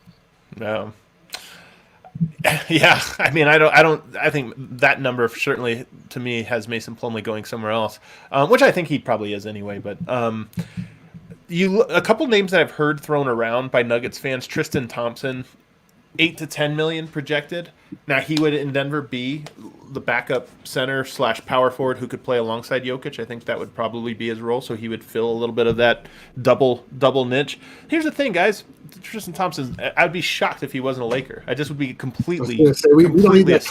No. Yeah, I mean, I think that number certainly to me has Mason Plumlee going somewhere else, which I think he probably is anyway. But a couple names that I've heard thrown around by Nuggets fans: Tristan Thompson, 8 to 10 million projected. Now he would in Denver be the backup center / power forward who could play alongside Jokic. I think that would probably be his role, so he would fill a little bit of that double niche. Here's the thing, guys. Tristan Thompson, I'd be shocked if he wasn't a Laker. I just would be completely astonished. We don't need that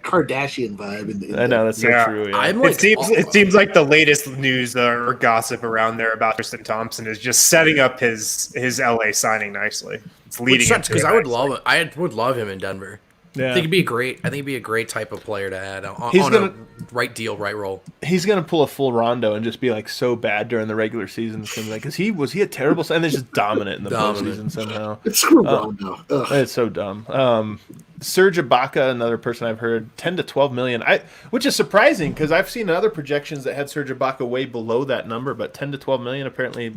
Kardashian vibe. I know, that's so true. Yeah. It seems like the latest news or gossip around there about Tristan Thompson is just setting up his LA signing nicely. It's leading because I would love him in Denver. Yeah. I think it'd be a great type of player to add on a right deal, right role. He's gonna pull a full Rondo and just be like so bad during the regular season, because he a terrible and they're just dominant in the postseason somehow. Screw Rondo. It's so dumb. Serge Ibaka, another person I've heard, 10 to 12 million. Which is surprising because I've seen other projections that had Serge Ibaka way below that number, but 10 to 12 million apparently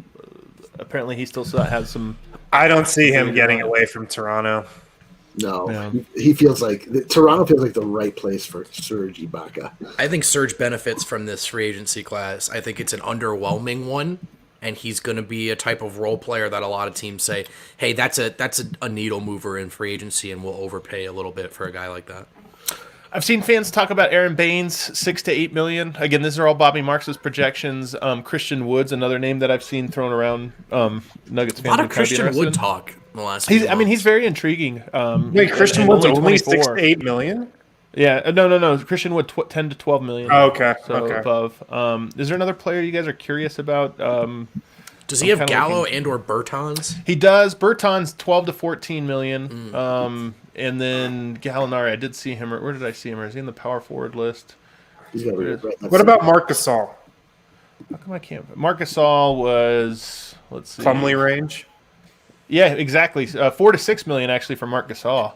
he still has some. I don't see him getting away from Toronto. No, he feels like Toronto feels like the right place for Serge Ibaka. I think Serge benefits from this free agency class. I think it's an underwhelming one, and he's going to be a type of role player that a lot of teams say, "Hey, that's a needle mover in free agency, and we'll overpay a little bit for a guy like that." I've seen fans talk about Aaron Baines, 6 to 8 million. Again, these are all Bobby Marks' projections. Christian Wood's another name that I've seen thrown around. Nuggets fans. A lot of Christian Wood talk in the last. He's very intriguing. Wait, Christian Wood's only 6 to 8 million? Yeah, no. Christian Wood 10 to 12 million. Oh, okay. So above. Is there another player you guys are curious about? Does he have Gallo and or Bertans? He does. Bertans 12 to 14 million. And then Gallinari, I did see him. Where did I see him? Is he in the power forward list? What about Marc Gasol? How come I can't? Marc Gasol was, let's see. Plumlee range? Yeah, exactly. 4 to 6 million actually for Marc Gasol.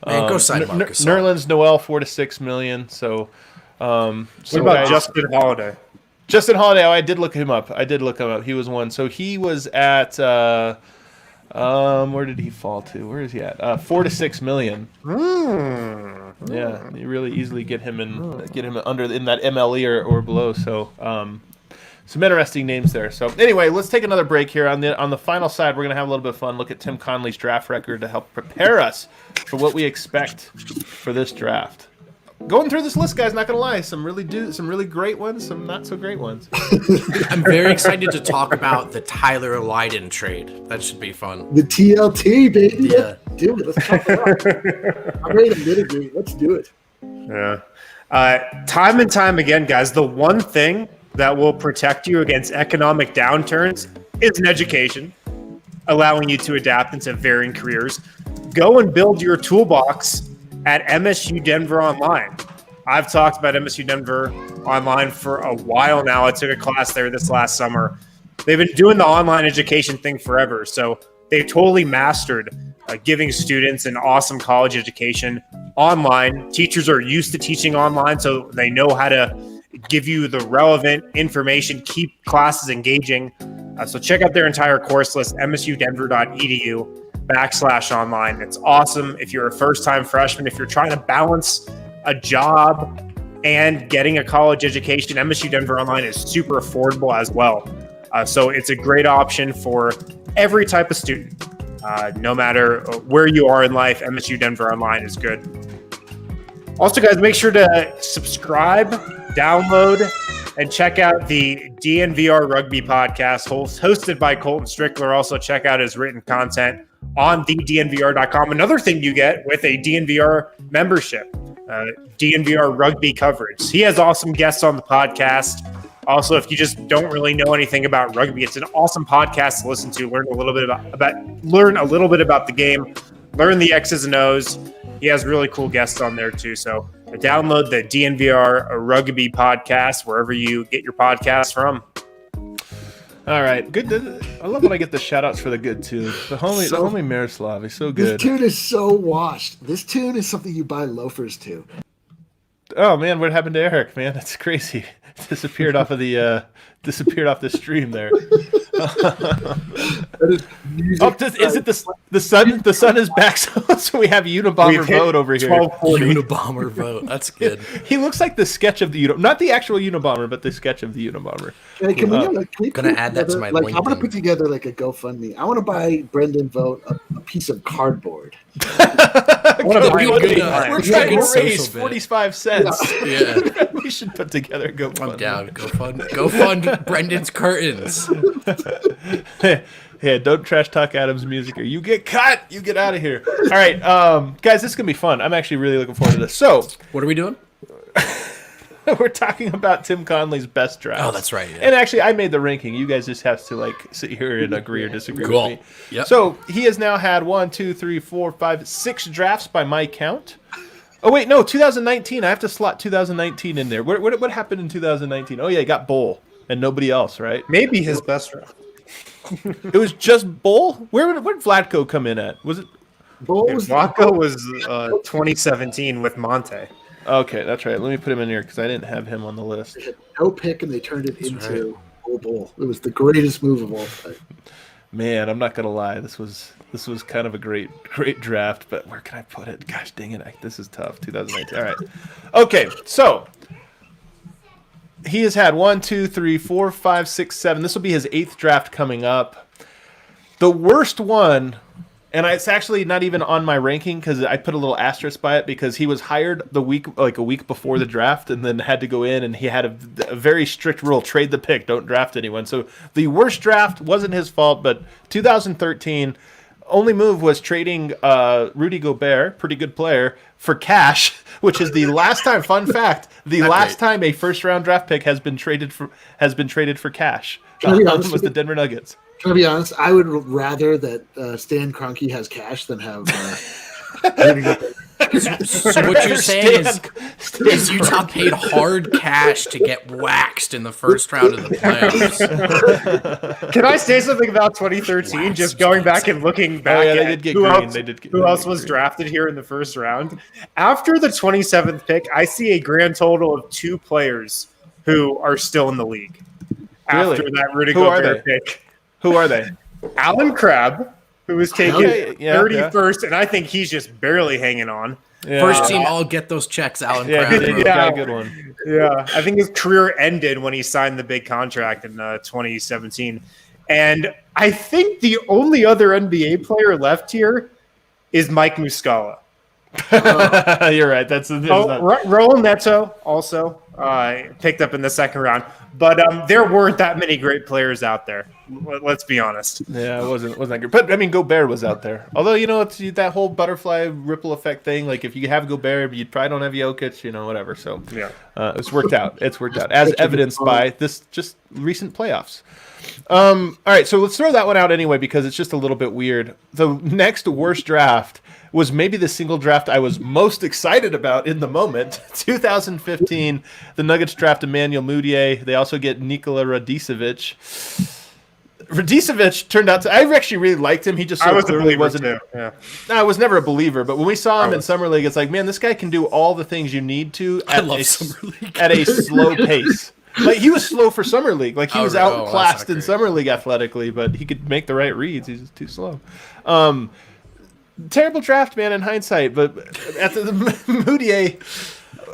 Man, go sign Marc Gasol. Nerlens Noel 4 to 6 million. So, what about Justin Holiday? Justin Holiday, I did look him up. He was one. So he was at where did he fall to? Where is he at? 4 to 6 million. Yeah, you really easily get him under in that MLE or below. So some interesting names there. So anyway, let's take another break here. On the final side, we're gonna have a little bit of fun. Look at Tim Connelly's draft record to help prepare us for what we expect for this draft. Going through this list, guys, not gonna lie, some really great ones, some not so great ones. I'm very excited to talk about the Tyler Lydon trade. That should be fun. The TLT, baby. Yeah. Let's do it. Let's talk about it. I'm ready to mitigate. Let's do it. Yeah. Time and time again, guys, the one thing that will protect you against economic downturns is an education, allowing you to adapt into varying careers. Go and build your toolbox at MSU Denver Online. I've talked about MSU Denver Online for a while now. I took a class there this last summer. They've been doing the online education thing forever, so they've totally mastered giving students an awesome college education online. Teachers are used to teaching online, so they know how to give you the relevant information, keep classes engaging. So check out their entire course list, msudenver.edu/online. It's awesome if you're a first-time freshman, if you're trying to balance a job and getting a college education. MSU Denver Online is super affordable as well. So it's a great option for every type of student. No matter where you are in life, MSU Denver Online is good. Also, guys, make sure to subscribe, download, and check out the DNVR Rugby podcast hosted by Colton Strickler. Also, check out his written content on thednvr.com. Another thing you get with a DNVR membership, DNVR Rugby coverage. He has awesome guests on the podcast. Also, if you just don't really know anything about rugby, it's an awesome podcast to listen to. Learn a little bit about the game, learn the X's and O's. He has really cool guests on there too. So download the DNVR Rugby podcast wherever you get your podcasts from. All right, good. I love when I get the shout outs for the good tune. The homie Miroslav, he's so good. This tune is so washed. This tune is something you buy loafers to. Oh man, what happened to Eric? Man, that's crazy. Disappeared off the stream there. Is it the sun? The sun is back, so we have Unabomber vote over here. Unabomber vote. That's good. He looks like the sketch of the not the actual Unabomber, but the sketch of the Unabomber. Can we gonna add that to my LinkedIn. I want to put together like a GoFundMe. I want to buy Brendan Vogt a piece of cardboard. We're trying to raise 45 cents. Yeah. We should put together a GoFundMe. I'm down. Go fund Brendan's curtains. Yeah, don't trash talk Adam's music or you get cut. You get out of here. All right, guys, this is gonna be fun. I'm actually really looking forward to this. So, what are we doing? We're talking about Tim Connelly's best draft. Oh, that's right. Yeah. And actually, I made the ranking. You guys just have to sit here and agree or disagree with me. Yep. So he has now had 6 drafts by my count. Oh wait, no, 2019. I have to slot 2019 in there. What happened in 2019? Oh yeah, he got Bull and nobody else, right? Maybe his best draft. It was just Bull. Where did Vlatko come in at? Was it? Vlatko was 2017 with Monte. Okay, that's right. Let me put him in here because I didn't have him on the list. They had no pick, and they turned it into Bull. It was the greatest move of all time. Man, I'm not gonna lie. This was kind of a great draft, but where can I put it? Gosh dang it, this is tough. 2019. All right. Okay, so he has had 1, 2, 3, 4, 5, 6, 7. This will be his 8th draft coming up. The worst one. And it's actually not even on my ranking because I put a little asterisk by it because he was hired a week before the draft and then had to go in and he had a very strict rule: trade the pick, don't draft anyone. So the worst draft wasn't his fault, but 2013 only move was trading Rudy Gobert, pretty good player, for cash, which is the last time. Fun fact: last time a first-round draft pick has been traded for cash. Was the Denver Nuggets. Can I be honest? I would rather that Stan Kroenke has cash than have. So what you're saying is Utah paid hard cash to get waxed in the first round of the playoffs. Can I say something about 2013? Just going back and looking back at who else was drafted here in the first round. After the 27th pick, I see a grand total of 2 players who are still in the league. Really? After that Rudy Gobert pick. Who are they? Alan Crabb, who was taken 31st, and I think he's just barely hanging on. Yeah. First team all get those checks, Alan Crabb. He got a good one. Yeah, I think his career ended when he signed the big contract in 2017. And I think the only other NBA player left here is Mike Muscala. You're right. Raul Neto also picked up in the second round. But there weren't that many great players out there. Let's be honest. Yeah, it wasn't good. But I mean, Gobert was out there. Although it's that whole butterfly ripple effect thing. Like if you have Gobert, you probably don't have Jokic. Whatever. So Yeah. it's worked out. It's worked out as evidenced by this just recent playoffs. All right, so let's throw that one out anyway because it's just a little bit weird. The next worst draft was maybe the single draft I was most excited about in the moment. 2015, the Nuggets draft Emmanuel Mudiay. They also get Nikola Radicevic. Radicevic turned out to... I actually really liked him. He just so clearly wasn't... Too. Yeah. No, I was never a believer, but when we saw him in Summer League, it's like, man, this guy can do all the things you need to at a slow pace. Like he was slow for Summer League. Like he was outclassed in Summer League athletically, but he could make the right reads. He's just too slow. Terrible draft, man, in hindsight. But at the Mudiay,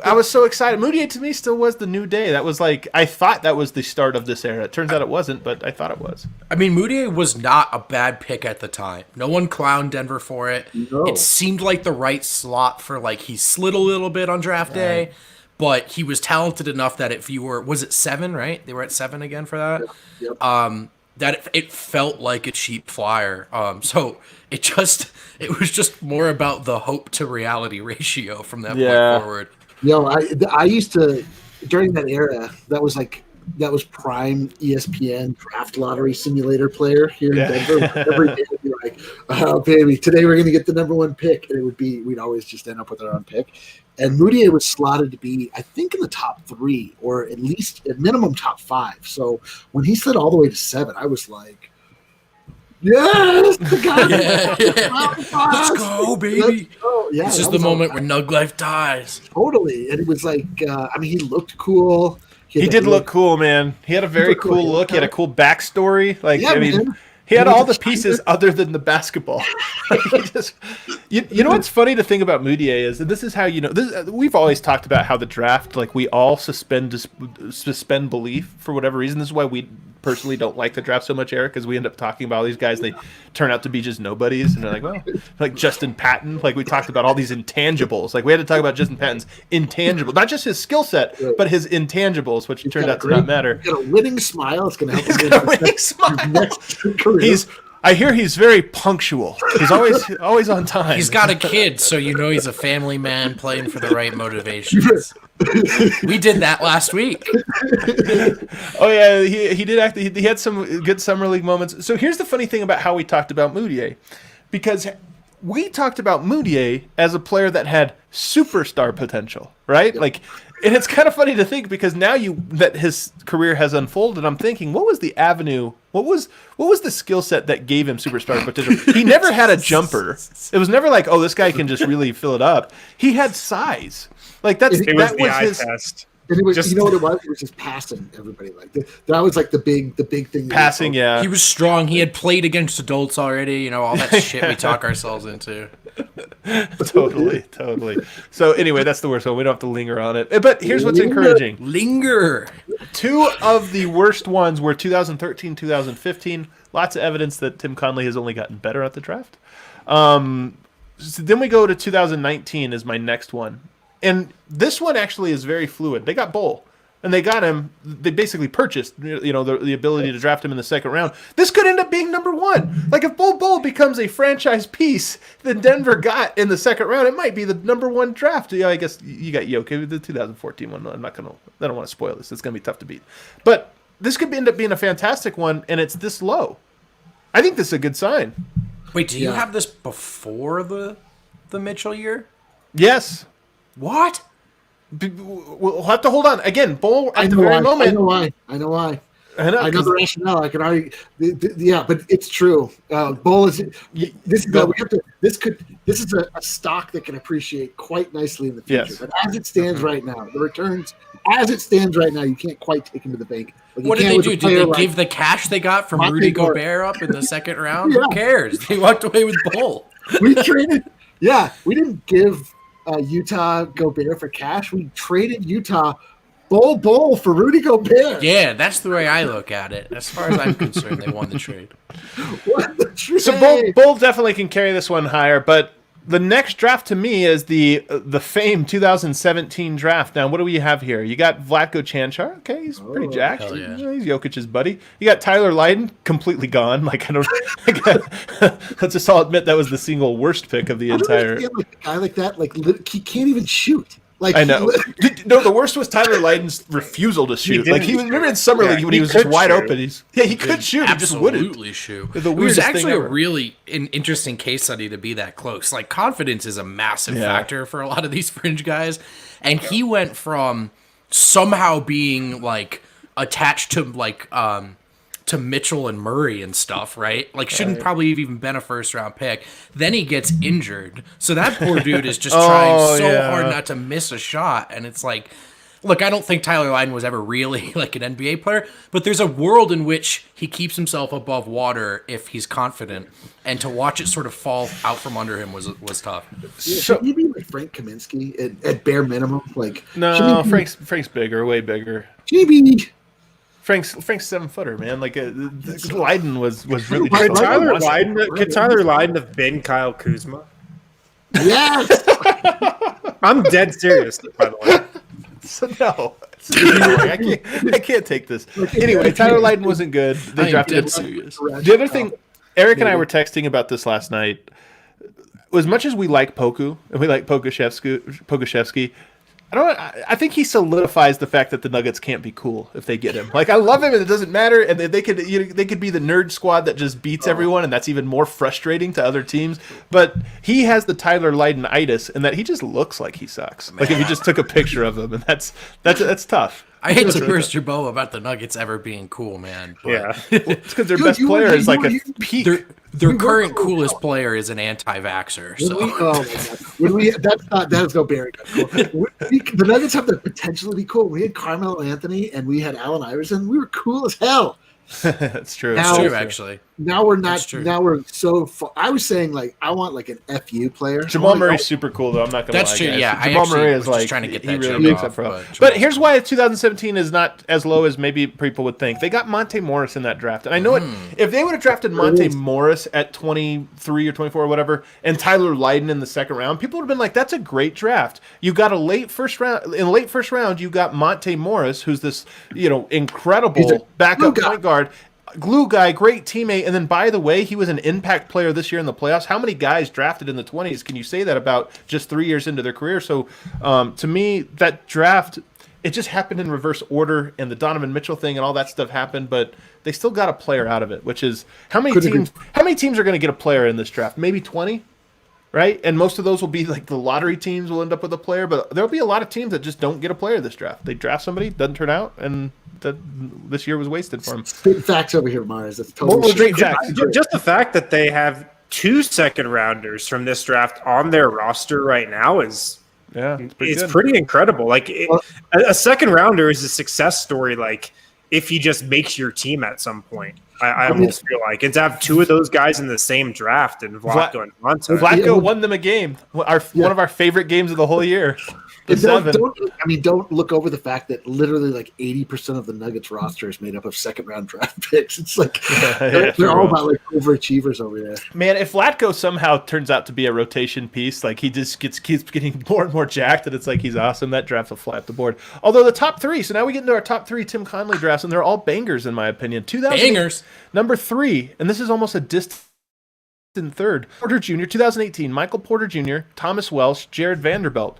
I was so excited. Mudiay to me still was the new day. That was like I thought that was the start of this era. It turns out it wasn't, but I thought it was. I mean, Mudiay was not a bad pick at the time. No one clowned Denver for it. No. It seemed like the right slot for he slid a little bit on draft day. But he was talented enough that if you were, was it 7, right? They were at 7 again for that. Yep. That it felt like a cheap flyer. So it was just more about the hope to reality ratio from that point forward. I used to during that era. That was prime ESPN draft lottery simulator player here in Denver. Every day would be like, oh baby, today we're gonna get the number 1 pick, and we'd always just end up with our own pick. And Mudiay was slotted to be, I think, in the top 3 or at least at minimum top 5. So when he slid all the way to 7, I was like, yes, the guy. Let's go, baby. Let's go. Yeah, this is the moment where Nug Life dies. Totally. And it was like, he looked cool. He did look cool, man. He had a very cool look. He had a cool backstory. He had all the pieces other than the basketball. You know what's funny to think about Mudiay is, and this is how we've always talked about how the draft, we all suspend belief for whatever reason. This is why we personally don't like the draft so much, Eric, because we end up talking about all these guys. They turn out to be just nobodies, and they're like, well, like Justin Patton. We talked about all these intangibles. We had to talk about Justin Patton's intangible, not just his skill set, but his intangibles, which turned out to not matter. He's got a winning smile. It's going to help him. He's got a winning smile. I hear he's very punctual. He's always on time. He's got a kid, so he's a family man playing for the right motivations. We did that last week. Oh yeah, he did he had some good summer league moments. So here's the funny thing about how we talked about Mudiay, because we talked about Mudiay as a player that had superstar potential, right? And it's kind of funny to think, because now that his career has unfolded, I'm thinking, what was the avenue? What was the skill set that gave him superstar potential? He never had a jumper. It was never like, oh, this guy can just really fill it up. He had size. That was his test. And it was, you know what it was? It was just passing everybody. That was the big thing. Passing, yeah. He was strong. He had played against adults already. All that shit we talk ourselves into. Totally. So anyway, that's the worst one. We don't have to linger on it. But here's what's encouraging. Linger. 2 of the worst ones were 2013, 2015. Lots of evidence that Tim Connelly has only gotten better at the draft. So then we go to 2019 is my next one. And this one actually is very fluid. They got Bull, and they got him. They basically purchased, the ability to draft him in the second round. This could end up being number 1. If Bull becomes a franchise piece that Denver got in the second round, it might be the number 1 draft. Yeah, I guess you got Jokic, the 2014 one. I don't want to spoil this. It's going to be tough to beat. But this could end up being a fantastic one, and it's this low. I think this is a good sign. Wait, do you have this before the Mitchell year? Yes. What? We'll have to hold on. Again, Bull at the very moment. I know why. I know the rationale. I can argue. Yeah, but it's true. Bull is this is a stock that can appreciate quite nicely in the future. Yes. But as it stands right now, the returns you can't quite take them to the bank. What did they do? Did they give the cash they got from Rudy Gobert up in the second round? Yeah. Who cares? They walked away with Bull. We traded. Yeah, we didn't give Utah Gobert for cash. We traded Utah Bull for Rudy Gobert. Yeah, that's the way I look at it. As far as I'm concerned, they won the trade. So Bull definitely can carry this one higher, but The next draft to me is the famed 2017 draft. Now, what do we have here? You got Vlatko Čančar. Okay, he's pretty jacked. hell yeah. He's Jokic's buddy. You got Tyler Lydon, completely gone. Like I don't. Let's just all admit that was the single worst pick of the entire. Like a guy like that, like he can't even shoot. Like I know. No, the worst was Tyler Lydon's refusal to shoot. Like he was. Remember in summer league when he was just wide open. He could shoot. He just wouldn't. Absolutely shoot. The It was weirdest actually thing a ever. really interesting case study to be that close. Like confidence is a massive factor for a lot of these fringe guys, and he went from somehow being like attached to like to Mitchell and Murray and stuff, right? Like shouldn't probably have even been a first round pick. Then he gets injured. So that poor dude is just trying so hard not to miss a shot. And it's like, look, I don't think Tyler Lydon was ever really like an NBA player, but there's a world in which he keeps himself above water if he's confident. And to watch it sort of fall out from under him was tough. Yeah, should he be like Frank Kaminsky at bare minimum? Like No, Frank's bigger, way bigger. GB. Frank's 7-footer, man. Like Lydon was really. Could just Could Tyler Lydon have been Kyle Kuzma? Yes. I'm dead serious, by the way. So no, I can't take this. Anyway, Tyler Lydon wasn't good. They drafted him. serious. The other thing, Eric and I were texting about this last night. As much as we like Poku and we like Pokuševski, I think he solidifies the fact that the Nuggets can't be cool if they get him. Like I love him and it doesn't matter, and they could be the nerd squad that just beats everyone, and that's even more frustrating to other teams. But he has the Tyler Lydon-itis, and that he just looks like he sucks. Like if you just took a picture of him, and that's tough. I hate to burst your bubble about the Nuggets ever being cool, man. But Yeah. It's because their best player is like a peak. their current coolest player is an anti-vaxxer. So. That is no bearing. Cool. The Nuggets have the potential to be cool. We had Carmelo Anthony and we had Allen Iverson. We were cool as hell. That's true. It's true, actually. Now we're not. That's true. Now we're so. I was saying like I want like an FU player. Jamal Murray's super cool though. I'm not gonna lie. That's true. Guys. Yeah, Jamal Murray is was like just trying to get he that really joke makes off, up for all. but But here's why 2017 is not as low as maybe people would think. They got Monte Morris in that draft, and I know if they would have drafted Monte Morris at 23 or 24 or whatever, and Tyler Lydon in the second round, people would have been like, "That's a great draft." You got a late first round. In the late first round, you got Monte Morris, who's this incredible backup point guard. Glue guy, great teammate, and then by the way, he was an impact player this year in the playoffs. How many guys drafted in the 20s can you say that about just 3 years into their career? So to me, that draft, it just happened in reverse order, and the Donovan Mitchell thing and all that stuff happened, but they still got a player out of it, which is how many teams are going to get a player in this draft? Maybe 20? Right? And most of those will be like the lottery teams will end up with a player, but there'll be a lot of teams that just don't get a player this draft. They draft somebody, doesn't turn out, and this year was wasted for them. Big facts over here, Mars. That's totally Well, great facts. Just the fact that they have 2 second rounders from this draft on their roster right now is pretty incredible. Like a second rounder is a success story. Like if he just makes your team at some point. I almost feel like, and to have 2 of those guys in the same draft and Vlatko and Monte. Vlatko won them a game. One of our favorite games of the whole year. Don't look over the fact that literally like 80% of the Nuggets roster is made up of second round draft picks. It's like they're all about like overachievers over there. Man, if Vlatko somehow turns out to be a rotation piece, like he just keeps getting more and more jacked, and it's like he's awesome, that draft will fly up the board. Although the top 3, so now we get into our top 3 Tim Connelly drafts, and they're all bangers in my opinion. Bangers. Number 3, and this is almost a distant third. Porter Jr., 2018, Michael Porter Jr., Thomas Welsh, Jared Vanderbilt.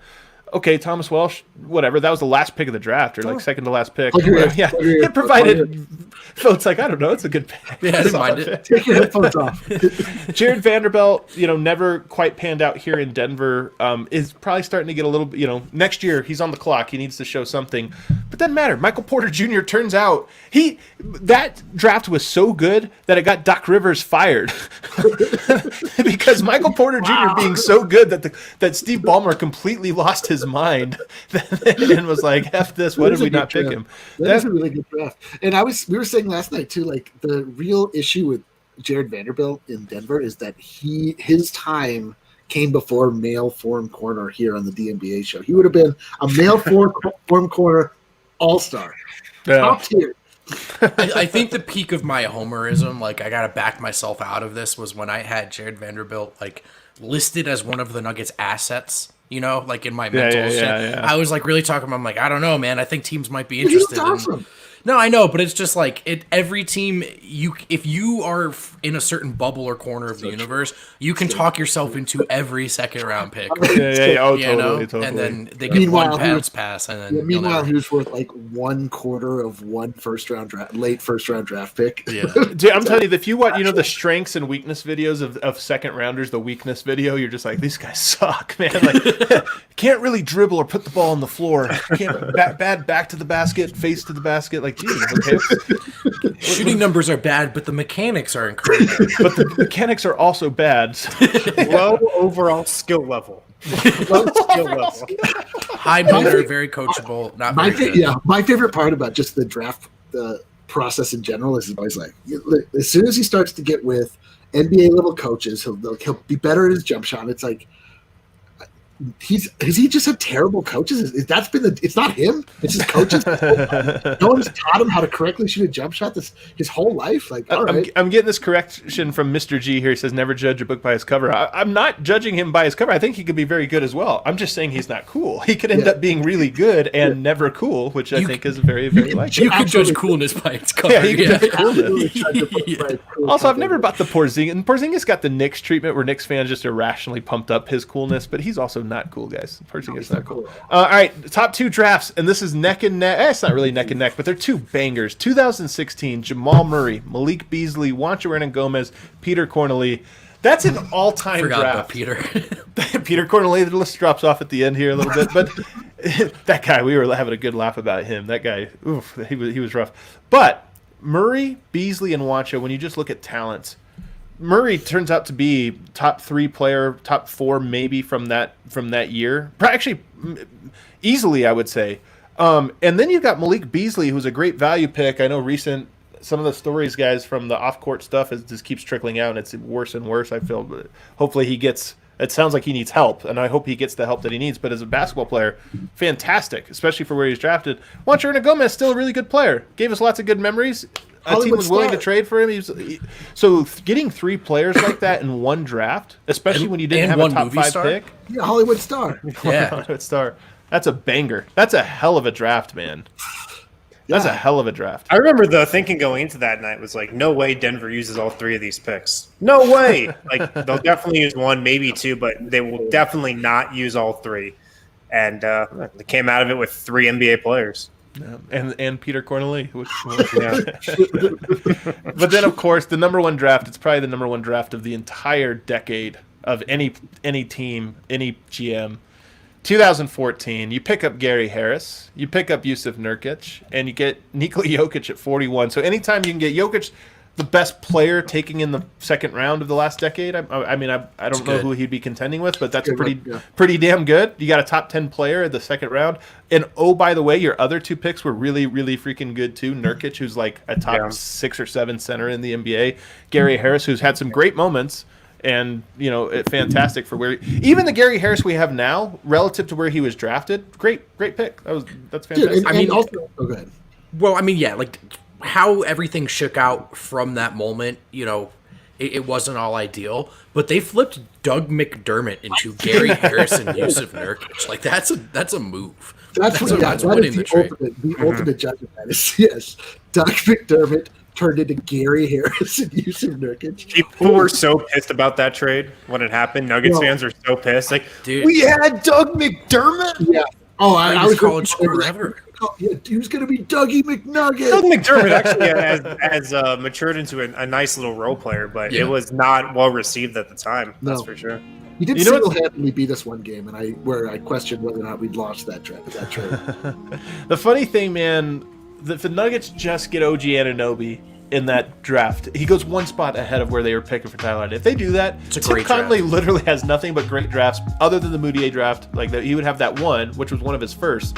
Okay, Thomas Welsh, whatever. That was the last pick of the draft, or like second to last pick. It provided votes. Like I don't know, it's a good pick. Yeah, I didn't mind it. Take your headphones off. Jared Vanderbilt, never quite panned out here in Denver. Is probably starting to get a little bit. Next year he's on the clock. He needs to show something, but doesn't matter. Michael Porter Jr. turns out that draft was so good that it got Doc Rivers fired because Michael Porter Jr. being so good that Steve Ballmer completely lost his mind and was like, "F this! Why did we not pick him?" That's a really good draft. And we were saying last night too, like the real issue with Jared Vanderbilt in Denver is that his time came before male form corner here on the DNVR show. He would have been a male form corner all-star, top tier. I think the peak of my homerism, like I gotta back myself out of this, was when I had Jared Vanderbilt like listed as one of the Nuggets' assets. You know, like in my mental shit. yeah. I was like really talking about, I'm like, I don't know, man. I think teams might be He interested. looks awesome. No, I know, but it's just like every team, if you are in a certain bubble or corner of the universe, you can talk yourself into every second round pick. Yeah. Oh, You know? totally. And then they get Meanwhile, one he was- pass, and then Yeah, you'll meanwhile, never- he was worth like 1/4 of one late first round draft pick. yeah. Dude, I'm telling you, if you watch, the strengths and weakness videos of second rounders, the weakness video, you're just like, these guys suck, man. Like, can't really dribble or put the ball on the floor. Can't bad back to the basket, face to the basket. Like, geez, okay. Shooting numbers are bad, but the mechanics are incredible. But the mechanics are also bad. Low overall skill level. Low skill level. High motor, very coachable, not very good. My favorite part about just the draft process in general is always like, as soon as he starts to get with NBA level coaches, he'll be better at his jump shot. It's like, has he just had terrible coaches? It's not him. It's his coaches. No one's taught him how to correctly shoot a jump shot his whole life. Like, all right. I'm getting this correction from Mr. G here. He says, never judge a book by its cover. I'm not judging him by his cover. I think he could be very good as well. I'm just saying he's not cool. He could end up being really good and never cool, which I think is very, very likely. You can judge coolness by its cover. Yeah, you can judge Absolutely tried to put my cool Also, I've cover. never bought the Porzingis. And Porzingis got the Knicks treatment where Knicks fans just irrationally pumped up his coolness, but he's also not cool, guys. Porzingis is not cool. All right, top two drafts, and this is neck and neck. It's not really neck and neck, but they're two bangers. 2016, Jamal Murray, Malik Beasley, Juancho Hernangomez, Peter Connelly. That's an all-time Forgot draft. about Peter. Peter Connelly, the list drops off at the end here a little bit, but that guy, we were having a good laugh about him. That guy, oof, he was rough. But Murray, Beasley, and Juancho, when you just look at talents, Murray turns out to be top 3 player, top 4 maybe from that year. Actually, easily, I would say. And then you've got Malik Beasley, who's a great value pick. I know some of the stories, guys, from the off-court stuff just keeps trickling out, and it's worse and worse, I feel. But hopefully it sounds like he needs help, and I hope he gets the help that he needs. But as a basketball player, fantastic, especially for where he's drafted. Juancho Hernangomez is still a really good player. Gave us lots of good memories. A team Hollywood was willing to star. trade for him. So getting 3 players like that in one draft, especially when you didn't and have a one top movie 5 star? pick. Yeah, Hollywood star. Yeah. Hollywood star. That's a banger. That's a hell of a draft, man. That's a hell of a draft. I remember the thinking going into that night was like, no way Denver uses all 3 of these picks. No way. Like, they'll definitely use 1, maybe 2, but they will definitely not use all 3. And they came out of it with 3 NBA players. Yeah. And Peter Connelly. But then, of course, the number 1 draft, it's probably the number 1 draft of the entire decade of any team, any GM. 2014, you pick up Gary Harris, you pick up Yusuf Nurkic, and you get Nikola Jokic at 41. So anytime you can get Jokic, the best player taking in the second round of the last decade, I don't know who he'd be contending with, but that's pretty damn good. You got a top 10 player in the second round. And oh, by the way, your other 2 picks were really, really freaking good too. Nurkic, who's like a top 6 or 7 center in the NBA. Gary Harris, who's had some great moments. And, fantastic for even the Gary Harris we have now, relative to where he was drafted, great pick. That's fantastic. Dude, go ahead. Well, like how everything shook out from that moment, it wasn't all ideal, but they flipped Doug McDermott into Gary Harris and Yusuf Nurkic. Like that's a move. That's winning the trade. Ultimate judgment. That is, yes, Doug McDermott turned into Gary Harris and Yusuf Nurkic. People were so pissed about that trade when it happened. Nuggets fans were so pissed. Like, dude, we had Doug McDermott. Yeah. Oh, I was college forever. Yeah, he was going to be Dougie McNugget. Doug McDermott actually has matured into a nice little role player, but it was not well received at the time. That's for sure. He did single-handedly beat us one game, and I questioned whether or not we'd lost that trade. The funny thing, man, if the Nuggets just get OG Anunoby in that draft, he goes 1 spot ahead of where they were picking for Tyler. If they do that, Tim Connelly literally has nothing but great drafts other than the Moutier draft. Like that, he would have that one, which was one of his first.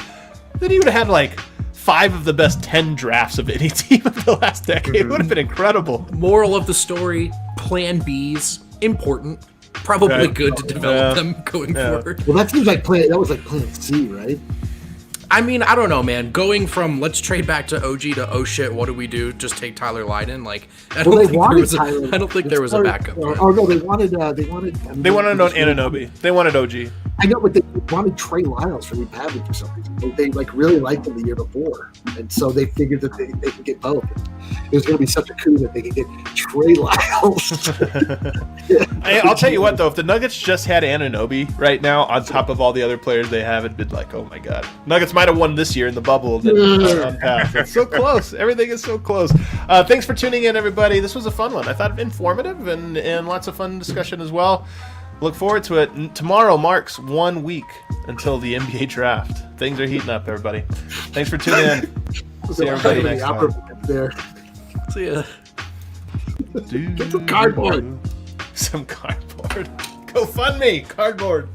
Then he would have had like 5 of the best 10 drafts of any team of the last decade. It would have been incredible. Moral of the story: Plan B's important. Probably good to develop them going forward. Well, that seems like that was like Plan C, right? I mean, I don't know, man. Going from let's trade back to OG to oh shit, what do we do? Just take Tyler Lydon? Like, I don't think there was a backup. Oh no, they wanted Anunoby. They wanted OG. I know, but they wanted Trey Lyles really badly for some reason. They like really liked him the year before, and so they figured that they could get both. It was going to be such a coup that they could get Trey Lyles. I'll tell you what, though, if the Nuggets just had Anunoby right now on top of all the other players they have, it'd been like, oh my god, Nuggets might have won this year in the bubble. It's so close. Everything is so close. Thanks for tuning in, everybody. This was a fun one. I thought informative and lots of fun discussion as well. Look forward to it. Tomorrow marks 1 week until the NBA draft. Things are heating up, everybody. Thanks for tuning in. See everybody next time. There. See ya. Get some cardboard. Some cardboard. Go fund me. Cardboard.